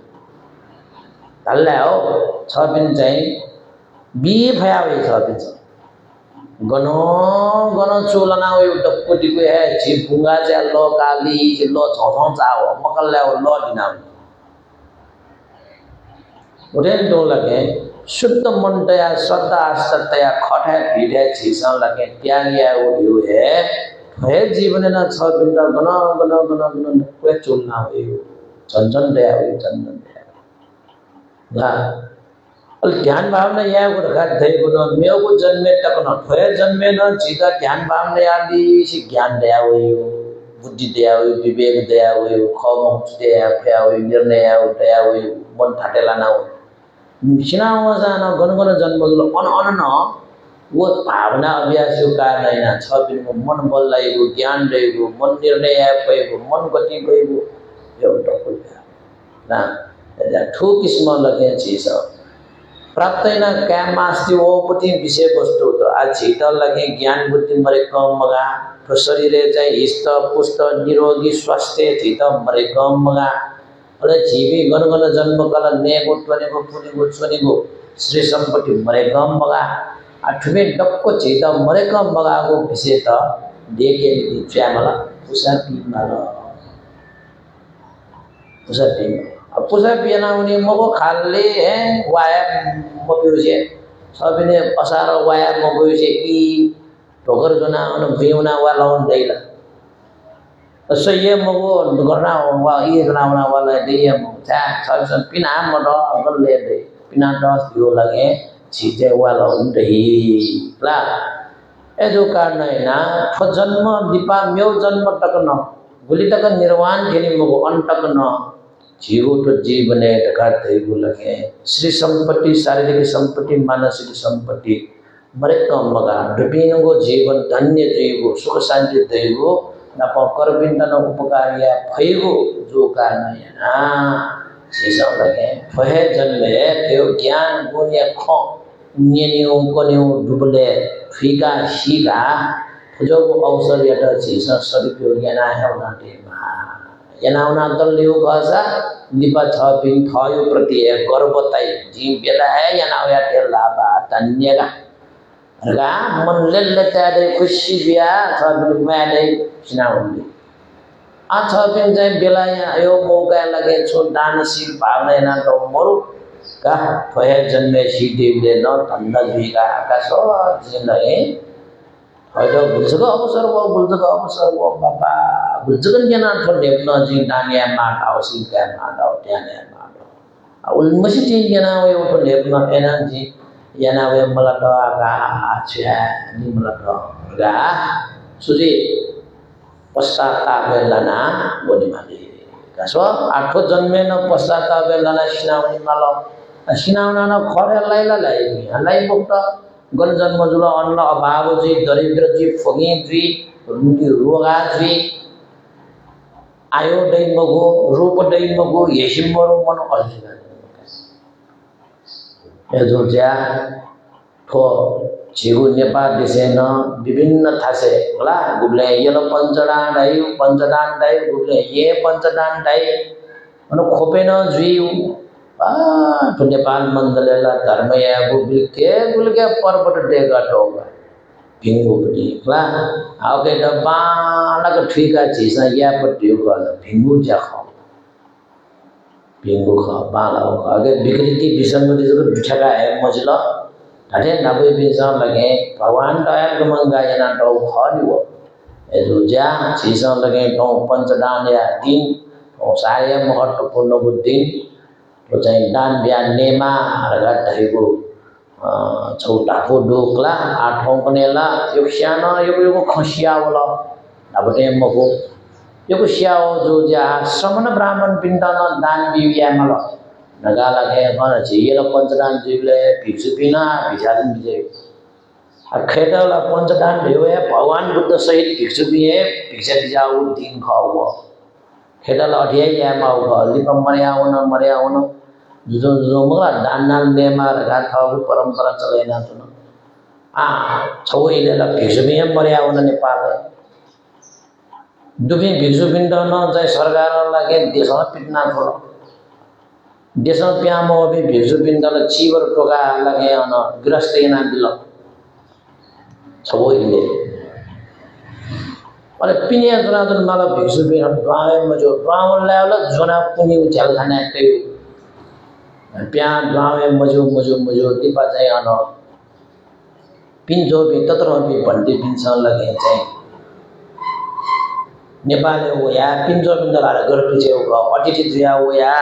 तल्ले हो छबिन चाहिँ बी भया हुई छबिन गनो गनो चोलना हुई डक्कोटी को है जी बुंगा जा लो काली जी लो छोथों जाओ मकल ले लो दिना उधर दो लगे शुद्ध मन दया श्रद्धा आस्था खटे पीढ़े चीज़ों लगे त्यागिया वो है फिर जीवन ना छह बिंदा गना गना गना गना कोई चुनना हुई चंचन दया हुई चंचन दया ना और ध्यान भावना यह वो रखा थे गुना मैं वो जन्मे तक ना फिर जन्मे ना चीज़ा ध्यान भावना यादी सी ज्ञान दया हुई बुद्धि दया हुई विवेक दया हुई खौफ दया हुई निर्णय दया हुई मन ठाटेला ना हुई सिनावना गण जन्म अन अन न वो भावना अभ्यास यो कारण हैन छ दिनको मन बल लागेको ज्ञान रहेको मन निर्णय पाएको मन गति गएको एउटा कुरा ना ठो किसिम लगे चीज प्राप्त हैन काम मास्ति ओपति विषय वस्तु त आज छिट लगे ज्ञान बुद्धि मरे कम मगा तो शरीर चाहिँ हिष्ट पुष्ट निरोगी स्वास्थ्य छिट मरे कम मगा अरे जीवी गण जन्म कला नेको टनेको पुनेको चनेको श्री सम्पत्ति मरेकम बगा अठमे डक्को चेता मरेकम बगाको विषय त देखे च्यामला पुसा पिमाला पुसा पिम पुसा पिना उनी मको खालले हे वाया मपिउसे सबैले असार वाया मपिउसे ई ढोकर जना अन भिउना वाला हुन दैला so ye mogo gorna wa ye gorna wala de ye mo cha sa pina mo do gon le de pina do yo lage chi je wala un de la e jo कारण है ना जन्म दीपा मेव जन्म तक न गुली तक निर्वाण घेनी मोगो अन तक न जीवो तो जीवने ढका थे लगे श्री संपत्ति शारीरिक संपत्ति मानसिक संपत्ति मरे कम मगा डुबीनो जीवन धन्य जीवो सुख शांति देगो ना कर्बिंदन उपकारिया भयगो जो कारण है ना सीसा लगे फहे जन्मे त्यो ज्ञान गुण या खो नियनियों को नियो डुबले फीका शीगा जो अवसर यटा सीसा सरिप्यो ज्ञाना है उनाटे मा yana una dal liu kasa nipa chapin thayo prati garbatai ji bela hai yana ya tela ba tanya ga ra man lellata de khushi biya sabin ma de sinawli a chapin jai bela ya ayo moga lage cho danasil bhavna na to moru ka phaya janme si devle no tanda biga ka so jinai Ada buljaga abasar wo baba buljagan jana thon depna ji dania ma tau si ka ma tau tiane ma tau ul masi ji jana we thon depna enan ji jana we malata ka acha ni malata ga suji pastata belana boni mali kaso atho janme na pastata belana sinawni malo sinawna na khore laila lai bokta गण जन्म जुला अन्न अभाव जी दरिद्र जी फगी जी रोगा जी आयो दै मगो रूप दै मगो येशिमरो मन अर्जिना ए जो ज्या थो छिगु नेपाल देशेन विभिन्न थासे होला गुब्ले येलो पंचडान डाइ गुब्ले ये पंचडान डाइ अनु खोपेन जुइउ तो नेपाल मंदलेला धर्म या गुब्ले पर्वत डेगा टोगा भिंगु पटी ला आके डब्बा लग ठीका चीज या पट्टी गल भिंगु जाखो भिंगु खा बाला आगे विकृति विसंगति जो ठगा है मजला अरे नबे बिसा लगे भगवान दयाल गमंगा जना तो खनिवो ए जो जा चीजा लगे तो पंचदान या दिन तो सारे महत्वपूर्ण बुद्धि तो चाहिँ दान बिहान नेमा रगा दहेको छौटाको डोकला आठौं कनेला यो सानो यो खसिया होला अब टेमको यो स्याओ जो जा श्रमण ब्राह्मण पिण्डन दान बिया मला नगाला के मन छियेर पंचदान जीवले भिक्षु बिना भिक्षादन बिजे खेतला पंचदान भयो भगवान बुद्ध सहित भिक्षु बिए भिक्षा दिजाउ दिन खाउ खेतला अठिया या माउ लिप मर्या हुन जो मगा दान नेमा राखाउ परम्परा चलेना तुन छौइले ल भिक्षु बिए मर्या हुन नेपाल दुबी भिक्षु पिण्डन चाहिँ सरकार लागे देशमा पिट्ना थोर देशमा प्यामो भी भिक्षु पिण्डल चिवर टोका लगे अन गृहस्थ ना दिल छबोइले अरे पिनिया जना जन माला भिक्षु पिण्डल द्वावे मजो द्वावन लावला जोना पुनि उछाल खाना कयु प्या द्वावे मजो दिपा चाहिँ अन पिन्जो भी तत्र भी भन्दी पिन्छ लगे चाहिँ नेपाली हो या पिन्जो पिण्डल आर घर पिछे हो अतिथि जिया हो या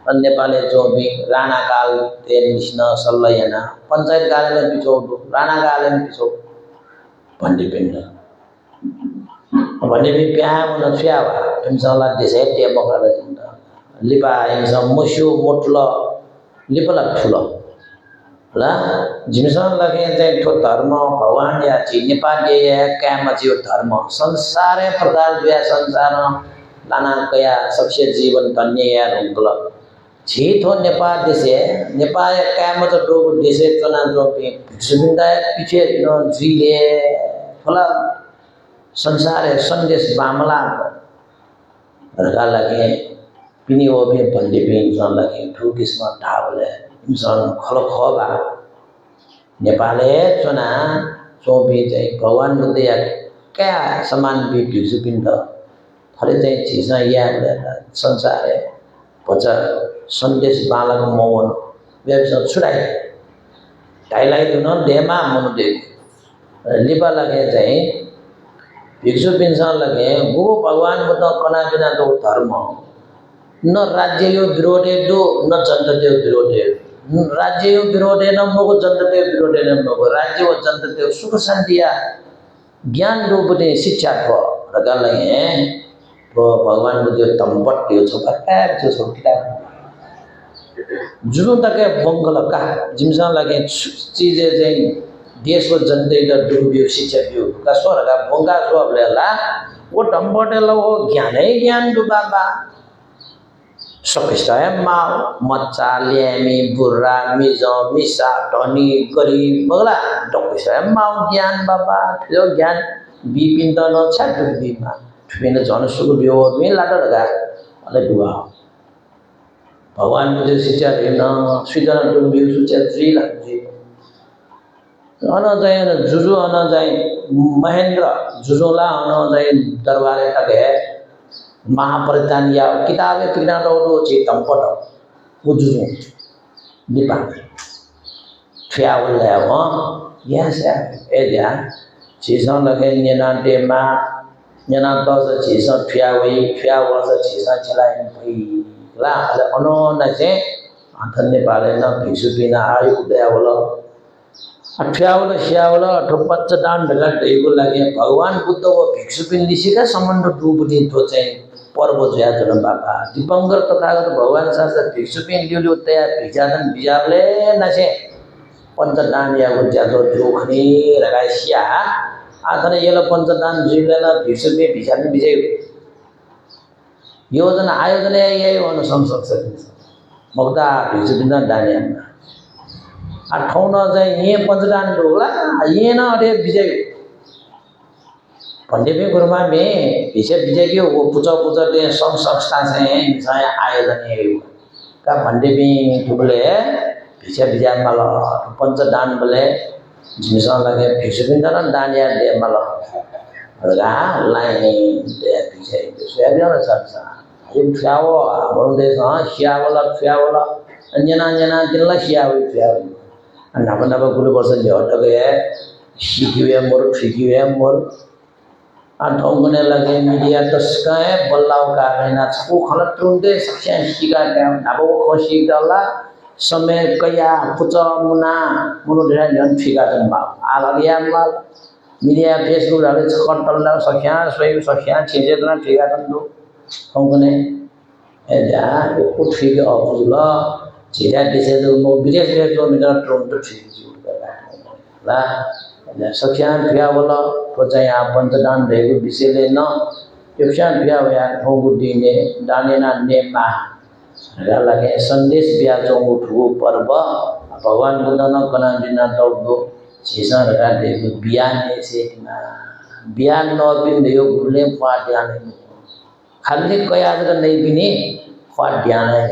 नेपाली जो भी राणा काल तेल निस्न सल्लयना पंचायत कालले पिछो राणा कालले पिछो भन्दी पिण्ड भन्ने भी प्या मन छ्यावा पिन्छला देशै टेमकला जिन्दा लिपा इन्स मस्यो मोटल लिपला ठुलो ला जिमसन लगे चाहिँ ठो धर्म भगवान या छि नेपाली या काममा जियो धर्म संसारै प्रकार जुया संसार लाना कया सक्ष्य जीवन कन्या या रुगल छिथो नेपाल देशे नेपाल काममा त डोगो देशे चना जो भिक्षुबिन्दा पिछे न जिले फला संसारै सन्देश बामला रगा लगे पिनी हो भी भन्ने भी इंसान लगे ठुकिसमा ढावले इंसान खलो खबा नेपाले चना जो भी चाहिँ भगवान बुद्ध या क्या समान भी भिक्षुबिन्द फले चाहिँ चीज या संसार है पचा संदेश बालक मौन व्यवसाय छुड़ाई टाइलाई दुनो देमा मनु दे लिपा लगे चाहिँ भिक्षु पिन्सन लगे गो भगवान बुद्ध कना बिना दो धर्म न राज्य यो विरोधे दो न जनता विरोधे राज्य यो विरोधे न मगो जनता विरोधे न मगो राज्य व जनता सुख शान्तिया ज्ञान रूपले शिक्षा को रगा लगे वो भगवान बुद्ध तंपट यो छ कट्यार छ किताब जुन तक बंगल का जिमसा लगे चीजे चाहिँ देशको जनता दुर्व्यू शिक्षा व्यू का स्वरगा बंगा स्वबलेला वो तंपटेला वो ज्ञान दु बाबा सकिस्ता मा मच्चा ल्यामी बुर्रा मिजो मिसा टनी गरी बगला डकिस्ता मा ज्ञान बाबा त्यो ज्ञान बिपिन त न छाटु बिमा ठुमेन जनसुको बियो मे लाडरगा अले दुआ भगवान बुद्ध शिक्षा दिन सुजना दुर्व्यू शिक्षा जी लाग्छ अन जाय जुजु अन जाय महेन्द्र जुजुला अन जाय दरबारे तके महापरितान या किताबे पिना दो चे तंपट उजुजु निपा फियावल हो यस ए जा चीजों लगे नेना डेमा नेना दस चीजों फियावल से चीजों चलाए भई ला अनो न से धन्य पाले न भिक्षु बिना आयु उदयावल अठ्यावल श्यावल ठोपच्च दान ढगा दैको लागि भगवान बुद्ध व भिक्षु बिन लिसिका सम्बन्ध डुबुदि तो चाहिँ पर्व जया जन बाबा दिपंकर तथागत भगवान शास्त्र भिक्षु बिन लियो तया भिजादन बिजाबले नसे पंचदान या उज्यादो जोखनी रगासिया आथने येलो पंचदान जिलेला भिक्षु बिन भिजादन बिजय योजना आयोजना यही हुन सक्छ मग्दा भिक्षु बिन दान आ ठाउँ नजाई यहीँ पञ्चदान ढोला यहीँ न अरे विजय भन्ने पनि कुरोमा मे भिसे विजय के हो पुजा पुजा दे सङ्घ संस्था चाहिँ मिसाय आयोजन हेर्यो का भन्ने पनि ठुले भिसे विजय मल पञ्चदान बोले जिमसँग लगे भिसे पनि न दान या दे मल रा लाइन दे भिसे त्यसो न सक्छ यो फ्याओ भन्दै छ स्यावला अन्जना तिनलाई स्याउ फ्याउ नभनब गुरु वर्ष झटके सिकिवे मोर ठिकिवे मोर ठाउँकुने लगे मीडिया तस्काए बल्लाउ कारेना छको खलत ट्रुंदे सक्या सिका क्या नबो खोसी डला समय कया पुचा मुना मुनु धेरै जन फिका जन बा आलिया माल मीडिया फेसबुक हले छकटल्ला सक्या सोइ सक्या छेजेतना फिका जन दो ठाउँकुने एजा यो ठिक अपुल छिरा दिसे जो म विदेश जो मिटर ट्रुंद ठिक ला सक्यान फिया वाला पचाई आप पंचदान देगु बिसेले न सक्यान फिया वया ठोगु दिने दानेना नेमा र लगे सन्देश बिया जोंगु ठुगु पर्व भगवान बुद्ध न कना दिना दौगु छिसा रगा देगु बियान ने सेना बियान न बिन्दयो गुले पाट्याने खाली कया जग नै बिनी पाट्याने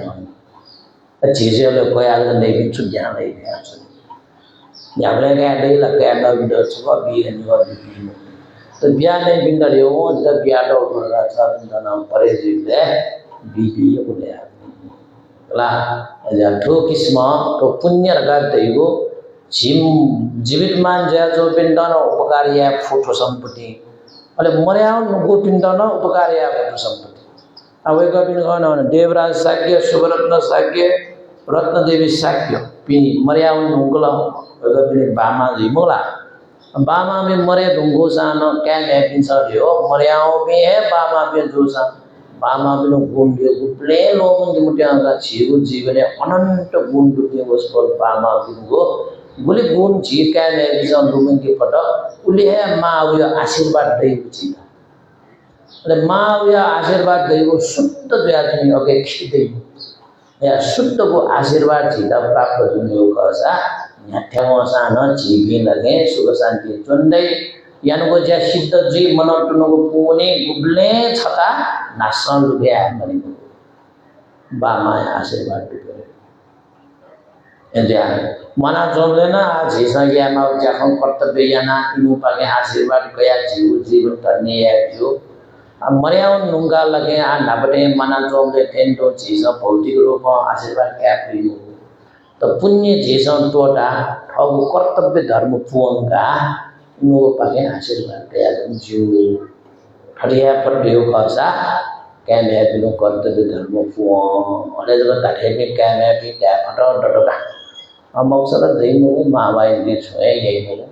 छिसेले कया जग नै बिन छुट्याने भ्याछ याबले गया दे ल गया द विदो छको बिन नि ग बिन त बिया नै बिन द यो ज बिया द उरा छ त न परे जिले बिबी यो ले ला या ठो किस्म तो पुण्य रगा दैगो जीवित मान जया जो पिण्डन उपकारिया फोटो सम्पत्ति अले मर्या नुगो पिण्डन उपकारिया फोटो सम्पत्ति अब एक पिन गन देवराज साक्य सुभरत्न साक्य रत्नदेवी साक्य पिनी मर्या नुगला गपिने बामा जिमोला बामा में मरे ढुंगो सान क्या मैं पिन सरियो मर्याओ भी है बामा भी जोसा बामा भी लोग गुण दियो गुप्ले लोगों के मुट्ठे आंगा जीव जीवने अनंत गुण दुनिया वो स्पर बामा भी गो गुली गुण जीव क्या मैं भी जान लोगों के पटा उली है माँ वो आशीर्वाद दे उचिता अरे माँ वो आशीर्वाद दे वो शुद्ध व्याधि ओके खिदे या शुद्ध को आशीर्वाद जीता प्राप्त दुनिया का सा न्याठ्यामसान जीवी लगे सुख शान्ति चुन्दै यानुको ज्या सिद्ध जी मनटुनुको पुने गुब्ले छता नासन लुगे भनेको बामा आशीर्वाद दियो एजा मना जोलेन झिसा यामा ज्याखन कर्तव्य याना इनु पाके आशीर्वाद गया जीव जीवन करने आयो मर्याउ नुंगा लगे आ नबने मना जोले तेंतो झिसा भौतिक रूपमा आशीर्वाद क्या प्रियो तो पुण्य जेसन टोटा अब कर्तव्य धर्म पुअंगा नो पाके आशीर्वाद गया जो हरिया पर देव खसा कैमे बिनो कर्तव्य धर्म पुअ अले जब ताठे में कैमे भी क्या फटो डटका हम अवसर दैनो मावाई दे छोए यही बोले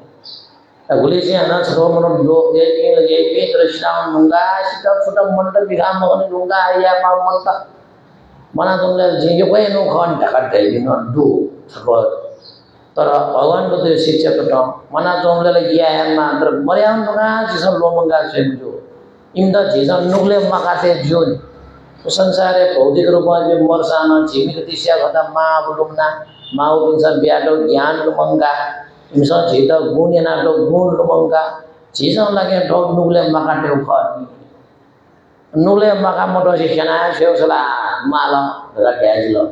गुली से आना छरो मनो दो ये कृष्ण मुंगा सीता फुटा मंडल बिघा मगन लुंगा या मा मंडल मना तुमले जियो कोई नो खन ढकाटे दिनो दु छको तर भगवान बुद्ध शिक्षा कटा मना तुमले या मात्र मर्याम नुगा जिसन लोमंगा सेमजो इमदा जिसन नुगले मकाते जोन तो संसारे भौतिक रूपमा जे मरसान जीवित दिशा गदा मा बुलुमना माउ बिनसन ब्याडो ज्ञान लोमंगा इमसन जिता गुण याना दो गुण लोमंगा जिसन लागे दो नुगले मकाते उखनी नुगले मका मोटो शिक्षण सेउसला माला रट्याजिलो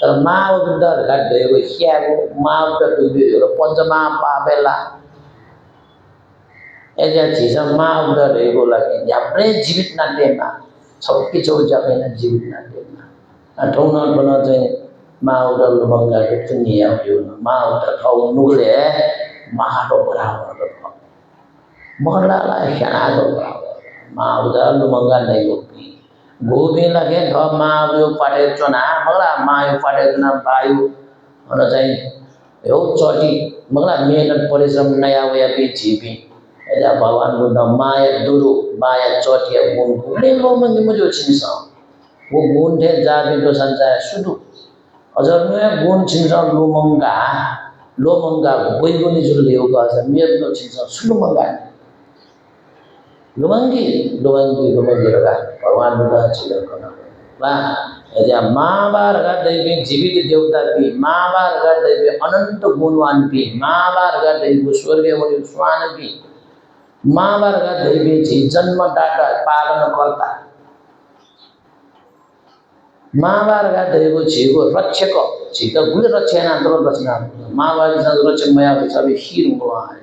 तर माउ बिन्दर घट गएको स्यागो माउ त दुबियो पञ्चमा पाबेला एजा छिसा माउ त गएको लागि याप्रे जीवित नाट्यमा छक्की चौजाकैना जीवित नाट्यमा ठौन ठौन चाहिँ माउ त लुमङ्गाको चुनिया हो माउ त ठौ नुगले महाडो बराबर मगलाला ख्यानाको बराबर माउ त लुमङ्गा नै गोपी गोपी लगे ध माउ पाटे चना मगला माउ पाटे चना बायु अन चाहिँ यो चटी मगला मेहनत परिश्रम नया वया भी जीवी एजा भगवान बुद्ध माया दुरु माया चटिया गुण गुणे लोमन मुझे छिन्छ वो गुण थे जाबे तो संसार सुदु अजर में गुण छिन्छ लोमंगा कोही पनि जुल्ले हो गछ मेर तो छिन्छ सुलुमंगा लुमंगी लगा भगवान बुद्ध छिलो कना यदि महाभारत दैवी जीवित देवता भी महाभारत दैवी अनंत गुणवान भी महाभारत दैवी स्वर्गीय स्वान भी महाभारत दैवी जी जन्मदाता पालन करता महाभारत दैवी जी को रक्षक जी का गुण रक्षण अंतर रचना महाभारत संग रक्षण मया सभी हीर हुआ है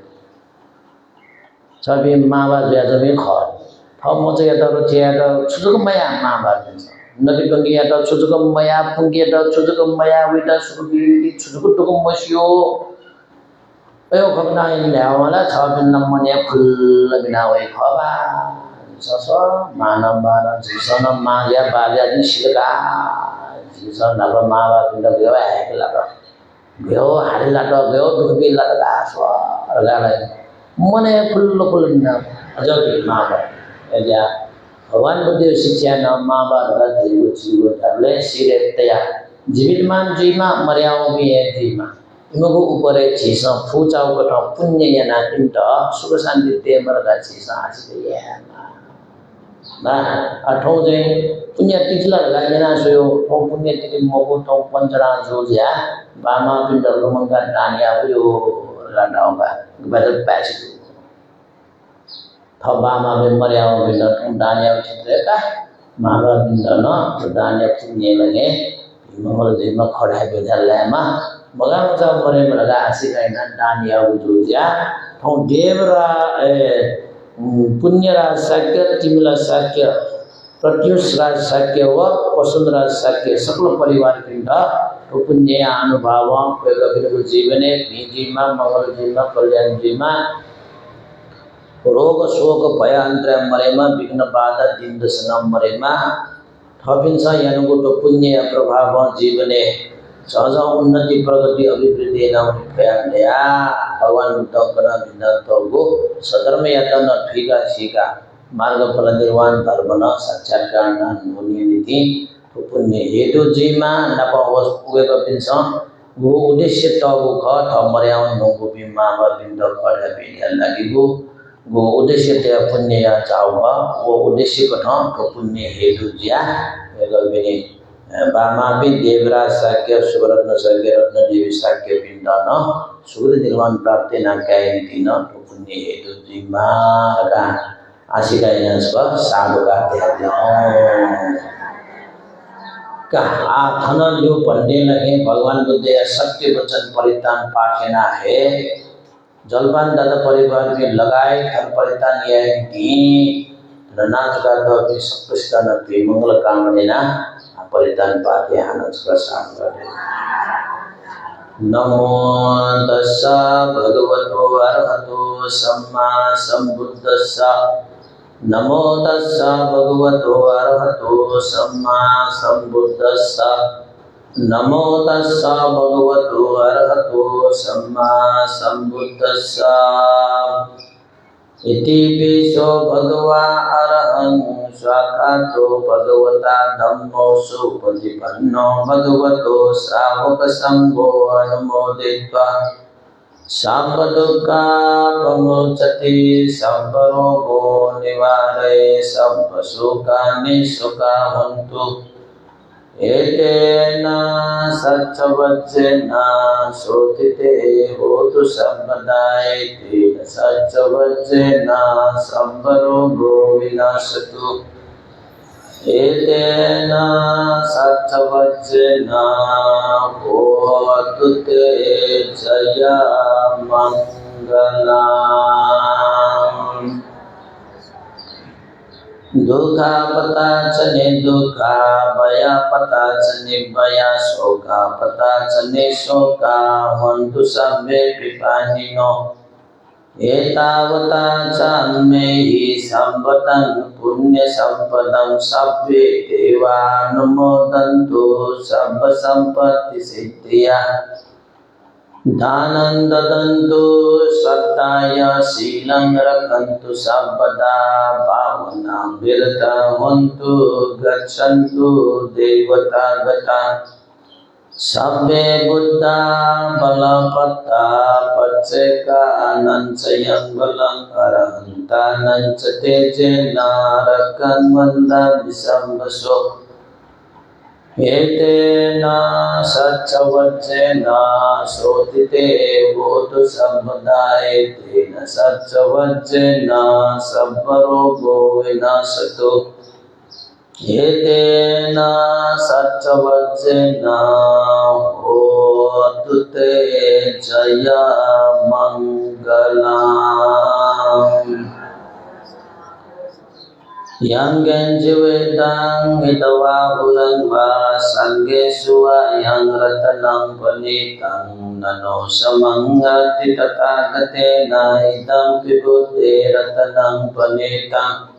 सभी महाभारत व्याज में खर हम मुझे ये तो रचिया तो सुजुक मया महाभारत नदी गंगे तो सुजुक मया पुंगे तो सुजुक मया विटा सुजुकी सुजुक तो मसियो अयो खबना इन वाला छबिन नमने फुल बिनावे खबा ससो मानव मानव जीसन माया बाजा नि सिलका जीसन नब मावा पिंड गयो आकेला तो गयो हारेला तो गयो दुबी लगा सो लगाले मने फुल फुल बिना अजब मावा एजा भगवान बुद्धि शिक्षा न महाभारत देव जीव तबले सिरे तया जीवितमान जीमा मर्याओ भी है जीमा इमगो ऊपर चीज फूचाओ कठो पुण्य याना इंट सुख शांति ते मरगा चीज आसी ये ना अठो जे पुण्य तिजला लगा जना सोयो ओ पुण्य तिति मगो तो पंचरा जोजा बामा पिंड लमंगा दानिया यो लाडाओगा बदल पैच थबामा में मर्याओ पिंड तुम दानिया चित्रेका मामा पिंड न तो दानिया पुण्य लगे मंगल जीव में खड़ा है बेदलेमा मगा मजा मरे मरगा आसी काइना दानिया जोजा तो देवरा पुण्य राज साक्य तिमिला साक्य प्रत्युष राज साक्य व वसुंध राज साक्य सकल परिवार पिंड तो पुण्य अनुभव प्रगति जीवने जीमा मंगल जीमा कल्याण जीमा रोग शोक भयांतर मरेमा विघ्न बाधा दिन दर्शन मरेमा थपिन्छ यानुको तो पुण्य प्रभाव जीवने सहज उन्नति प्रगति अभिवृद्धि नाउनी प्रयासया भगवान बुद्धको भिन्नताको सधर्म यात्रा न ठिका सीका मार्ग फल निर्वाण धर्म न साक्षात्कार न मुनि नीति तो पुण्य हेतु जीमा नपहोस् पुगेको पिन्छ वो उद्देश्य तगो ख थ मर्याउन नगो बिमा बिन्द पढा बिया लागेको वो उद्देश्य ते पुण्य या चाउबा वो उद्देश्य कठ तो पुण्य हेतु ज्या एगो बिने बामा भी देवराज साक्य सुरत्न साक्य रत्न देवी साक्य बिन्द न सुगृह निर्माण प्राप्ति न कायन्ति न तो पुण्य हेतु जिमा का आशिकायन स्व साधुका त्याज्य का आथन जो पढ़ने लगे भगवान बुद्ध सत्य वचन परितान पाठेना है जलपान दादा परिवार में लगाए धन परितान यह दी नाच का तो भी सकृष्टा नती मंगल कामनेना परितान पाठे आनंद का सागर नमो तस्सा भगवतो अरहतो सम्मा संबुद्धस्सा नमो तस्सा भगवतो अरहतो सम्मा संबुद्धस्सा नमो तस्सा भगवतो अरहतो सम्मा संबुद्धस्सा इति पिसो भगवा अरहं स्वाकातो भगवता धम्मो सुपतिपन्नो भगवतो श्रावक संघो अनुमोदित्वा साम्पदुक्का प्रमोचति संपरोगो निवारये संपशोकानि सुखावन्तु एतेन सच्चवच्चेन शोधिते होतु सम्पदाय तेन सच्चवच्चेन संपरोगो विनाशतु एतेन सच्चवच्चेन होतु ते जय मंगलम् दुखा पता चने दुखा भया पता चने भया शोका पता चने शोका हन्तु सभ्ये पिपानिनो एतावता चान्मे हि सम्पदं पुण्य सम्पदं सभ्ये देवानुमोदन्तु सर्व सम्पत्ति सिद्धिया दानं ददन्तु सत्ताय शीलं रक्षन्तु सर्वदा भावना विरता हन्तु गच्छन्तु देवता गता सभ्ये बुद्धा बलपत्ता पच्चेकानं च यंबलं अरहन्तानं च तेजेन रक्षन् वन्दामि संवसो एतेन सच्चवच्चेन शोधिते भूतु सर्वदा एतेन सच्चवच्चेन सर्वरोगो विनाशतु एतेन सच्चवच्चेन होतु ते जयमङ्गलम् Yang genjiwedang hitawahulang va sanggesu yang ratanang panitang nano samangati tatagatena idam pibuddhe ratanang panitang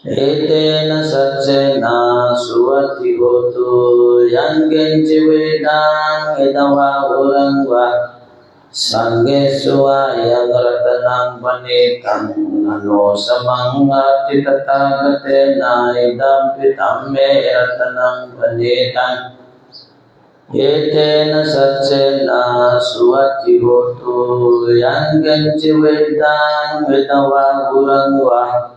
etena saccena suwati gotu yang genjiwedang hitawahulang va Sanggesu yang ratanang panitang nano samangati tatagatena idam pitamme ratanang panitang etena saccena suwati gotu yang genjiwedang vedawahurang vah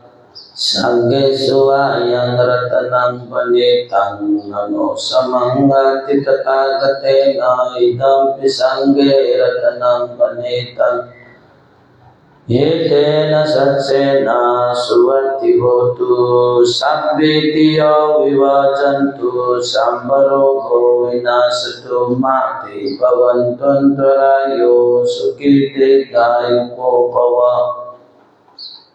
Sanggesu yang ratanang panitang nano samangati tatagatena idam pisangge ratanang panitang etena saccena suwati hotu sabbitiyo vivajantu sambarogo vinasatu mati bhavantantarayo sukite gayuko bhava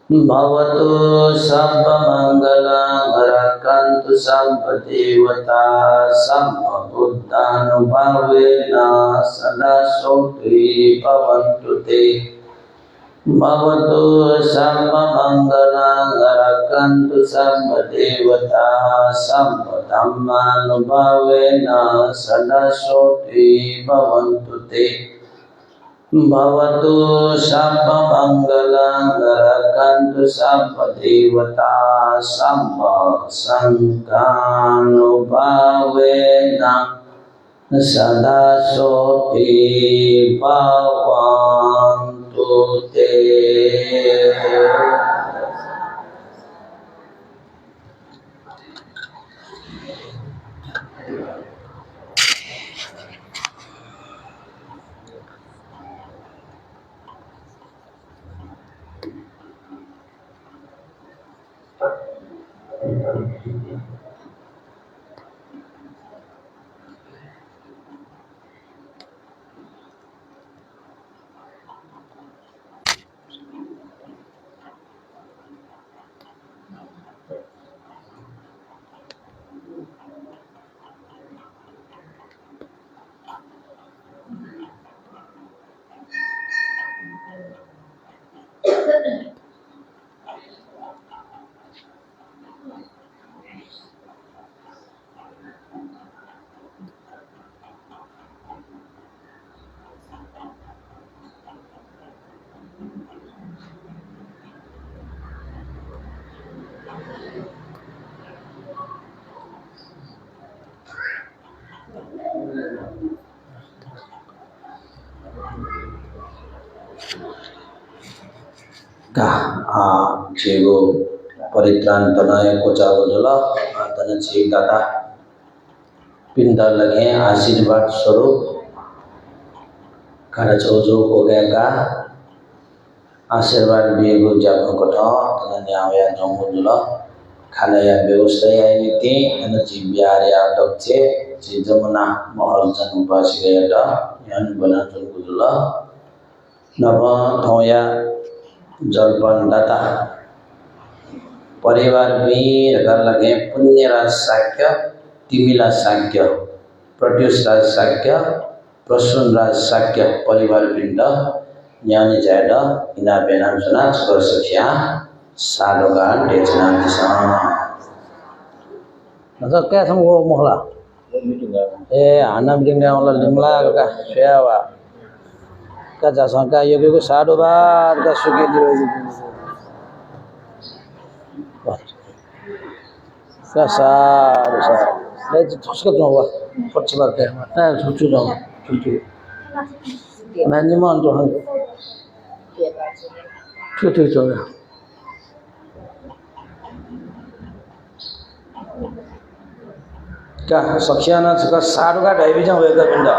Bhavatu sabba mangala rakantu sabba devata sabba buddhanubhavena sada soti bhavantu te Bhavatu sabba mangala rakantu sabba devata sabba dhammanubhavena sada soti bhavantu te Bhavatu sabba mangala rakantu sabba devata sabba sankhanubhavena sada soti bhavantu te Jego परित्राण तनाय को चावजला तन छे दाता पिंडा लगे आशीर्वाद स्वरूप cara chojo ko ga आशीर्वाद दिएको जाको कथा तन न्याया जंगुला खालया व्यवस्था नीति अन जिब्यारिया दक्षे जे जमुना महल जन उपासी गएटा यान बना जंगुला नव थोया जलपन दाता परिवार वीर घर लगे पुण्य राज साक्य तिमिला साक्य प्रत्युष राज साक्य प्रसून राज साक्य परिवार पिंड ज्ञानी जायड इना बेनाम सुना स्पर्शख्या सालोगान टेचना दिशा नजर क्या समो मोहला ए आना बिंगा वाला लिमला का शेवा का जसा का योगी को साधुवाद का सुखी दियो साधु ले उसका तो हुआ पच्चीस बार के ना छुट्टी जाओ छुट्टी मैंने मान तो हम छुट्टी जाओ का सख्याना का सारू का ढाई भी जाओ एक बिंदा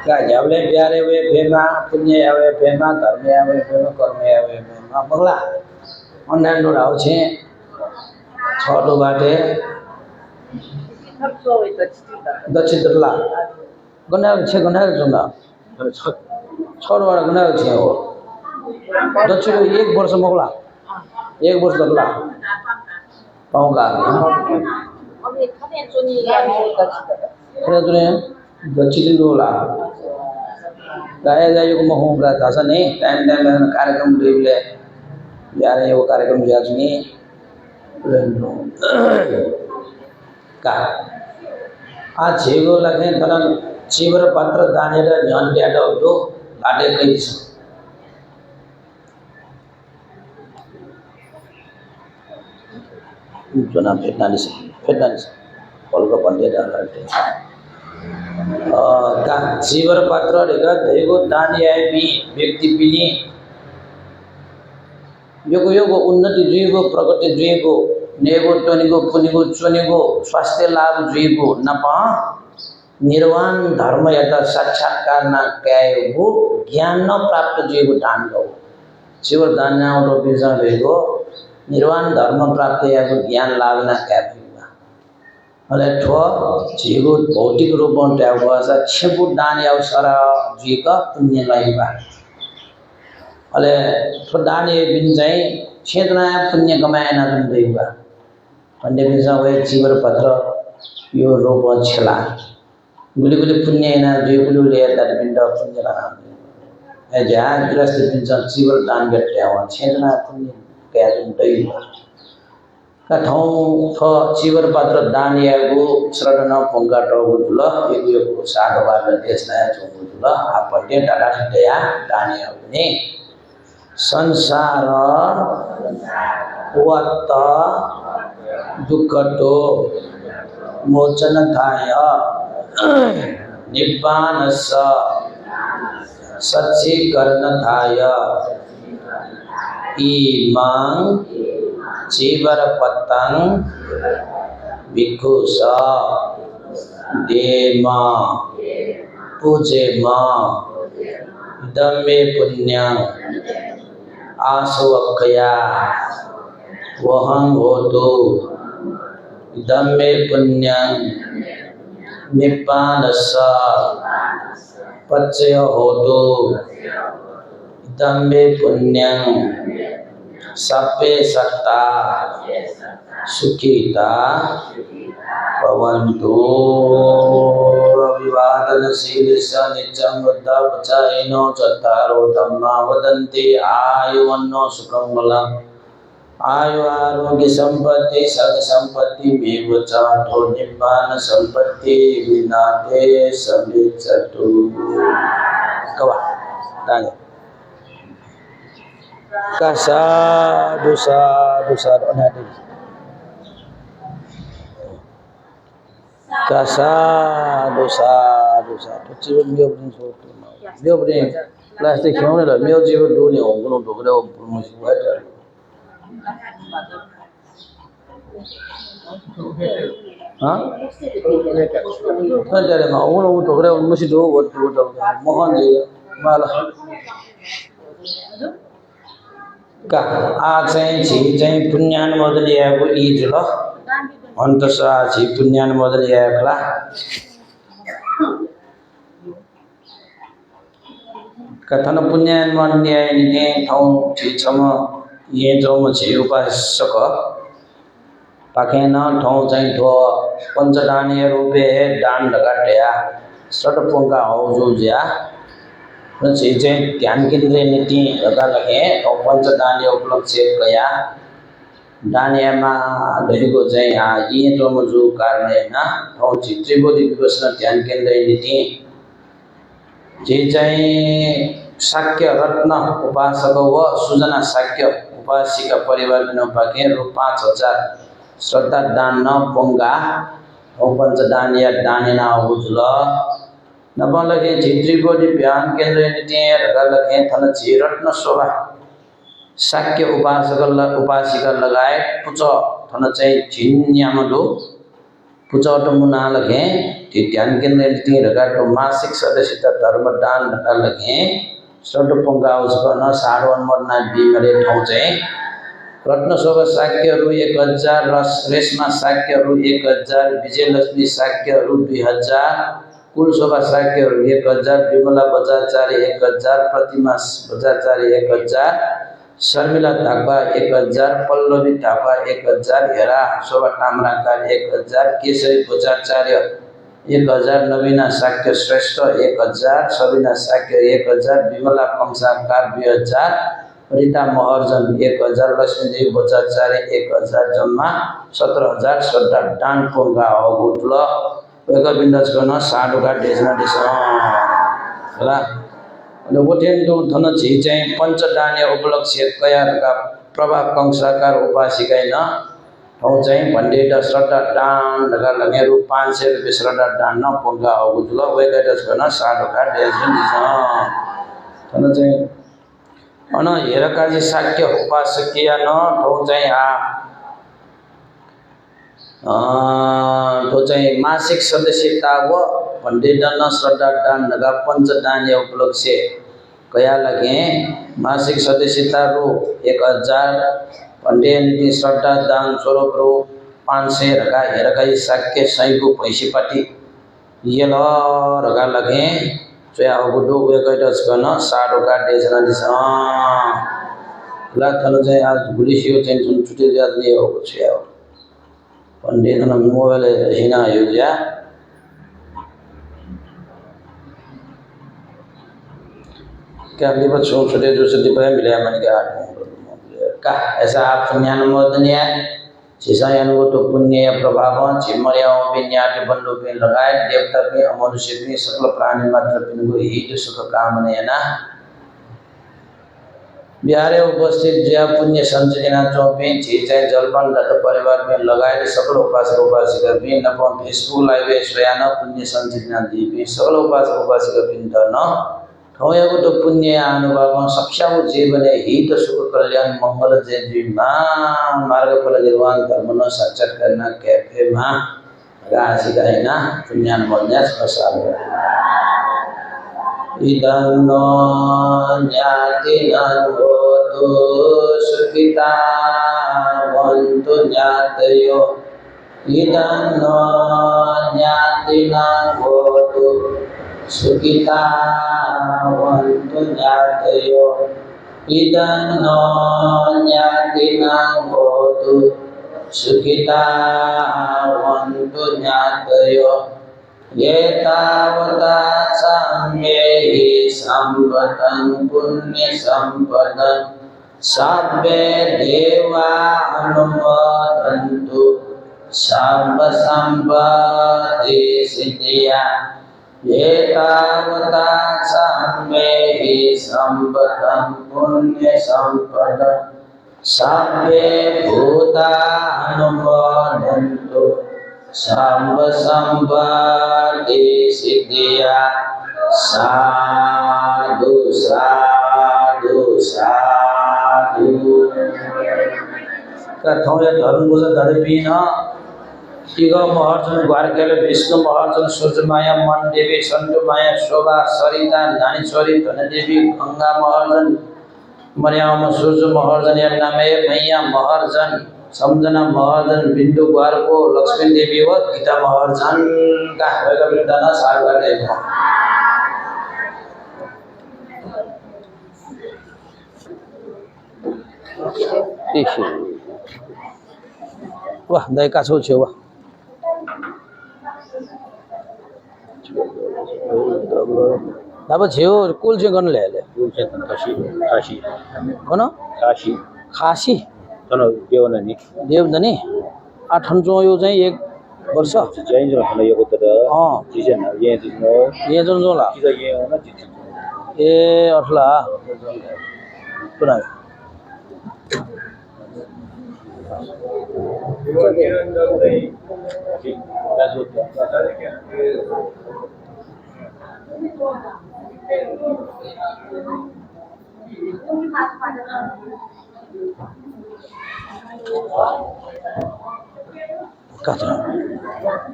का जावले प्यारे वे फेमा पुण्य आवे फेमा धर्म आवे फेमा कर्म आवे फेमा बगला ऑनलाइन लोड आउ छे छोटो बाटे दक्षिण दरला गनाल छे गनाल जुना छोटो वाला गनाल छे वो दक्षिण 1 वर्ष मोगला 1 वर्ष दरला पाऊंगा 그래 며칠 돌아 गाया जाए को महू का ऐसा नहीं टाइम टाइम में कार्यक्रम ले यार ये वो कार्यक्रम जाज नहीं का आज जेगो लगे तरह चीवर पात्र दाने रे ज्ञान दिया दो लाडे कई जना फेटनानी से कल को बंदे डालते का जीवर पात्र रेगा देगो दान याय भी व्यक्ति पिनी योगो उन्नति जुइगो प्रगति जुइगो नेगो टनिगो पुनिगो चनिगो स्वास्थ्य लाभ जुइगो नपा निर्वाण धर्म यता साक्षात्कार न कायगो ज्ञान न प्राप्त जुइगो दान गो जीवर दान नाउ बिजा भेगो निर्वाण धर्म प्राप्त यागो ज्ञान लाभ न काय अले ठो जीगो भौतिक रूप में ट्याव भाषा छेपु दान याव सारा जीका पुण्य लाइबा अले ठो दान ये बिन जाए छेतना पुण्य कमाए ना तुम देगा पंडे बिन जाए जीवर पत्र यो रूप छला गुली गुली पुण्य ना जो गुली ले दाद बिंदा पुण्य लाना है जहाँ गृहस्थ बिन जाए जीवर दान करते हैं छेतना पुण्य क्या तुम देगा कथाओं थ जीवर पात्र दान यागो श्रवण पोंगाटो गुदुल एगो साधवार देश नया जो गुदुल आपटे डाडा ठया दान यागने संसार वत दुःखतो मोचन थाय निब्बान सच्चीकरण थाय इमां जीवर पतंग भिक्षुष देमा पूजे मां दम्मे पुण्यं आसवक्या वहं होतु दम्मे पुण्यं निप्पानस्स पच्चय होतु दम्मे पुण्यं सप्पे सत्ता सुखिता भवन्तु विवादनशील स नित्यं वृद्धापचायिनो चत्तारो धम्मा वदन्ति आयुवन्नो सुखं बलम् आयु आरोग्य संपत्ति सद संपत्ति मेव च ठो निब्बान संपत्ति विनाते समिचतु कवा तांगे kasa dosa onadi kasa dosa tujuh mio bring plastik semua ni lah mio jiwa dulu ni orang pun tu kena musik buat dah हाँ kan jadi mau orang tu kena musik dulu buat mohon je malah का आचै छि पुण्यान मोदलियाको इज ल अन्तसा छि पुण्यान मोदलियाकला कथन पुण्यान मोदलियाने ठाउँ छि छम ये जो म छि उपासक पाकेन ठाउँ चाहिँ ठो पञ्चदानीय रूपे दान लगाटया सटपोंगा हो जो ज्या चीजें ध्यान केंद्र नीति लगा लगे और पंचदानीय उपलब्ध से गया दानिया में दही को जाए ये तो मजू कारण है ना और त्रिबोधि विपස්සना ध्यान केंद्र नीति चीजें शाक्य रत्न उपासक व सुजना शाक्य उपासिका परिवार में भागे रु 5000 श्रद्धा दान न पोंगा और पंचदानीय दानिना उजल नबल लगे त्रिबोधि ध्यान केंद्र नीति लगा लगे थन रत्न शोभा शाक्य उपासिका लगाए पुच थन चाहिँ झिन्यामदो कुचौट मुना लगे ध्यान केन्द्र ती रगाटो मासिक सदस्यता धर्मदान लगे सट पोंगा उसको न सारो अनमरना बिमरे ठाउँ चाहिँ रत्नशोभा शाक्यहरू 1000 रेशमा शाक्यहरू 1000 विजयलक्ष्मी शाक्यहरू 2000 कुलशोभा शाक्यहरू 1000 विमला बजाचार्य 1000 प्रतिमा बजाचार्य 1000 शर्मिला थापा 1000 पल्लवी थापा 1000 हेरा शोभा ताम्राकार 1000 केशरी बजाचार्य 1000 नवीना शाक्य श्रेष्ठ 1000 सबिना शाक्य 1000 विमला कंसाकार 2000 रीता महर्जन 1000 लक्ष्मीदेवी बजाचार्य 1000 जम्मा 17000 श्रद्धा डान पोंगा अगुटल वेगबिन्डज गर्न साडुका डेजमा डेस होला अनि ओठेन्डो धन छि चाहिँ पञ्चदान्य उपलक्ष्य कयाका प्रभा कंसाकार उपासिकै न ठाउँ चाहिँ भन्डेट श्रद्धा दान लगेरु 500 रुपैयाँ श्रद्धा दान न पोंगा अगुटल वेगबिन्डज गर्न साडुका डेजमा डेस धन चाहिँ अन हेरकाजी शाक्य उपासकीय न ठाउँ चाहिँ तो चाहिँ मासिक सदस्यता व भन्डेदन श्रद्धा दान नगा पञ्चदान्य उपलक्ष्य कया लगे मासिक सदस्यता रु 1000 भन्डेनी श्रद्धा दान स्वरूप रु 500 रगा हेरकाजी शाक्य सैगु पैसीपाटी येल रगा लगे चाहिँ अगुडो वेगैटस गर्न साडोका डेजन दिस लाथन चाहिँ आज गुलिसियो चाहिँ जुन छुटे जाने हो छ पंडित न मोबाइल हिना युजा क्या लिप छुटे जो से दिपाय मिले मन का ऐसा आप पुण्यान मोदनिया चिसायन को तो पुण्य प्रभाव चिमर्याओं पे न्याट बंदो पे लगाए देवता पे मनुष्य पे सकल प्राणी मात्र पे को हित सुख कामना ना बिहारे उपस्थित ज्या पुण्य संचयना चौपे चिचाय जलपन दत्त परिवार में लगाए सकल उपासक उपासिका पे नपम फेसबुक लाइव स्वयान पुण्य संचयना दीपे सकल उपासक उपासिका पिंड न ठौयाको तो पुण्य अनुभव सक्षम जीवने हित सुख कल्याण मंगल जय जीवमा मार्ग फल निर्वाण धर्म न साक्षात करना कैफे मा राशि गायना पुण्यान मन्यास प्रसाद इदं ज्ञाति नन्वोतु सुखिता वन्तु ज्ञातयो इदं ज्ञाति नन्वोतु सुखिता वन्तु ज्ञातयो इदं ज्ञाति नन्वोतु सुखिता वन्तु ज्ञातयो ये तावता सम्येहि सम्पदं पुण्य सम्पदं सब्बे देवा अनुमोदन्तु सर्व सम्पत्ति सिद्धिया ये तावता सम्येहि सम्पदं पुण्य सम्पदं सब्बे भूता अनुमोदन्तु सर्व संपत्ति सिद्धिया साधु साधु साधु कथों ये धर्म बुझ धर्मीन टिग महर्जन ग्वारकेले विष्णु महर्जन सूर्यमाया मन देवी संतु माया शोभा सरिता ज्ञानेश्वरी धनदेवी गंगा महर्जन मर्याम सूर्य महर्जन या नामे मैया महर्जन समझना महर्जन बिंदु ग्वार को लक्ष्मी देवी व गीता महर्जन का होगा बिंदाना सारवा देगा वाह दाई का छो छो वाह अब छेउ कुल चाहिँ गर्न ल्याले कुल चाहिँ खासी खासी कोन खासी खासी तनो देवदनी देवदनी आठन्चो यो चाहिँ 1 वर्ष चाहिँ जो खले यो त जिजन ये जिनो ये जन जोला जिज ये हो न जिज ए अठला पुरा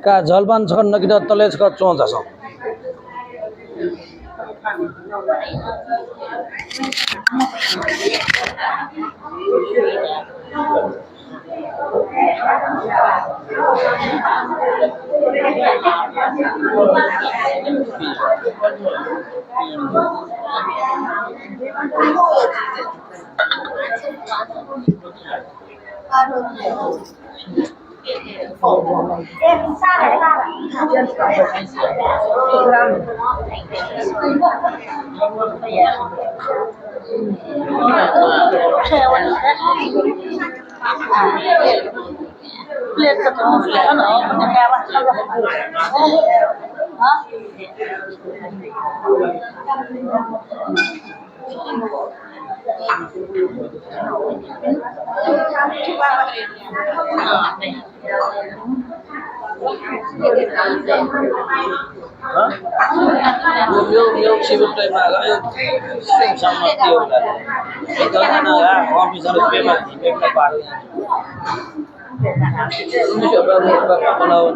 का जलपान छ नकि त तले छ चोंचा छ Lihat ketemu kan negara Yo sibuk tayo mga yo sama tiyo kan. Ito na nga, office ng payment, may paro yan. Hindi siya ba sibuk.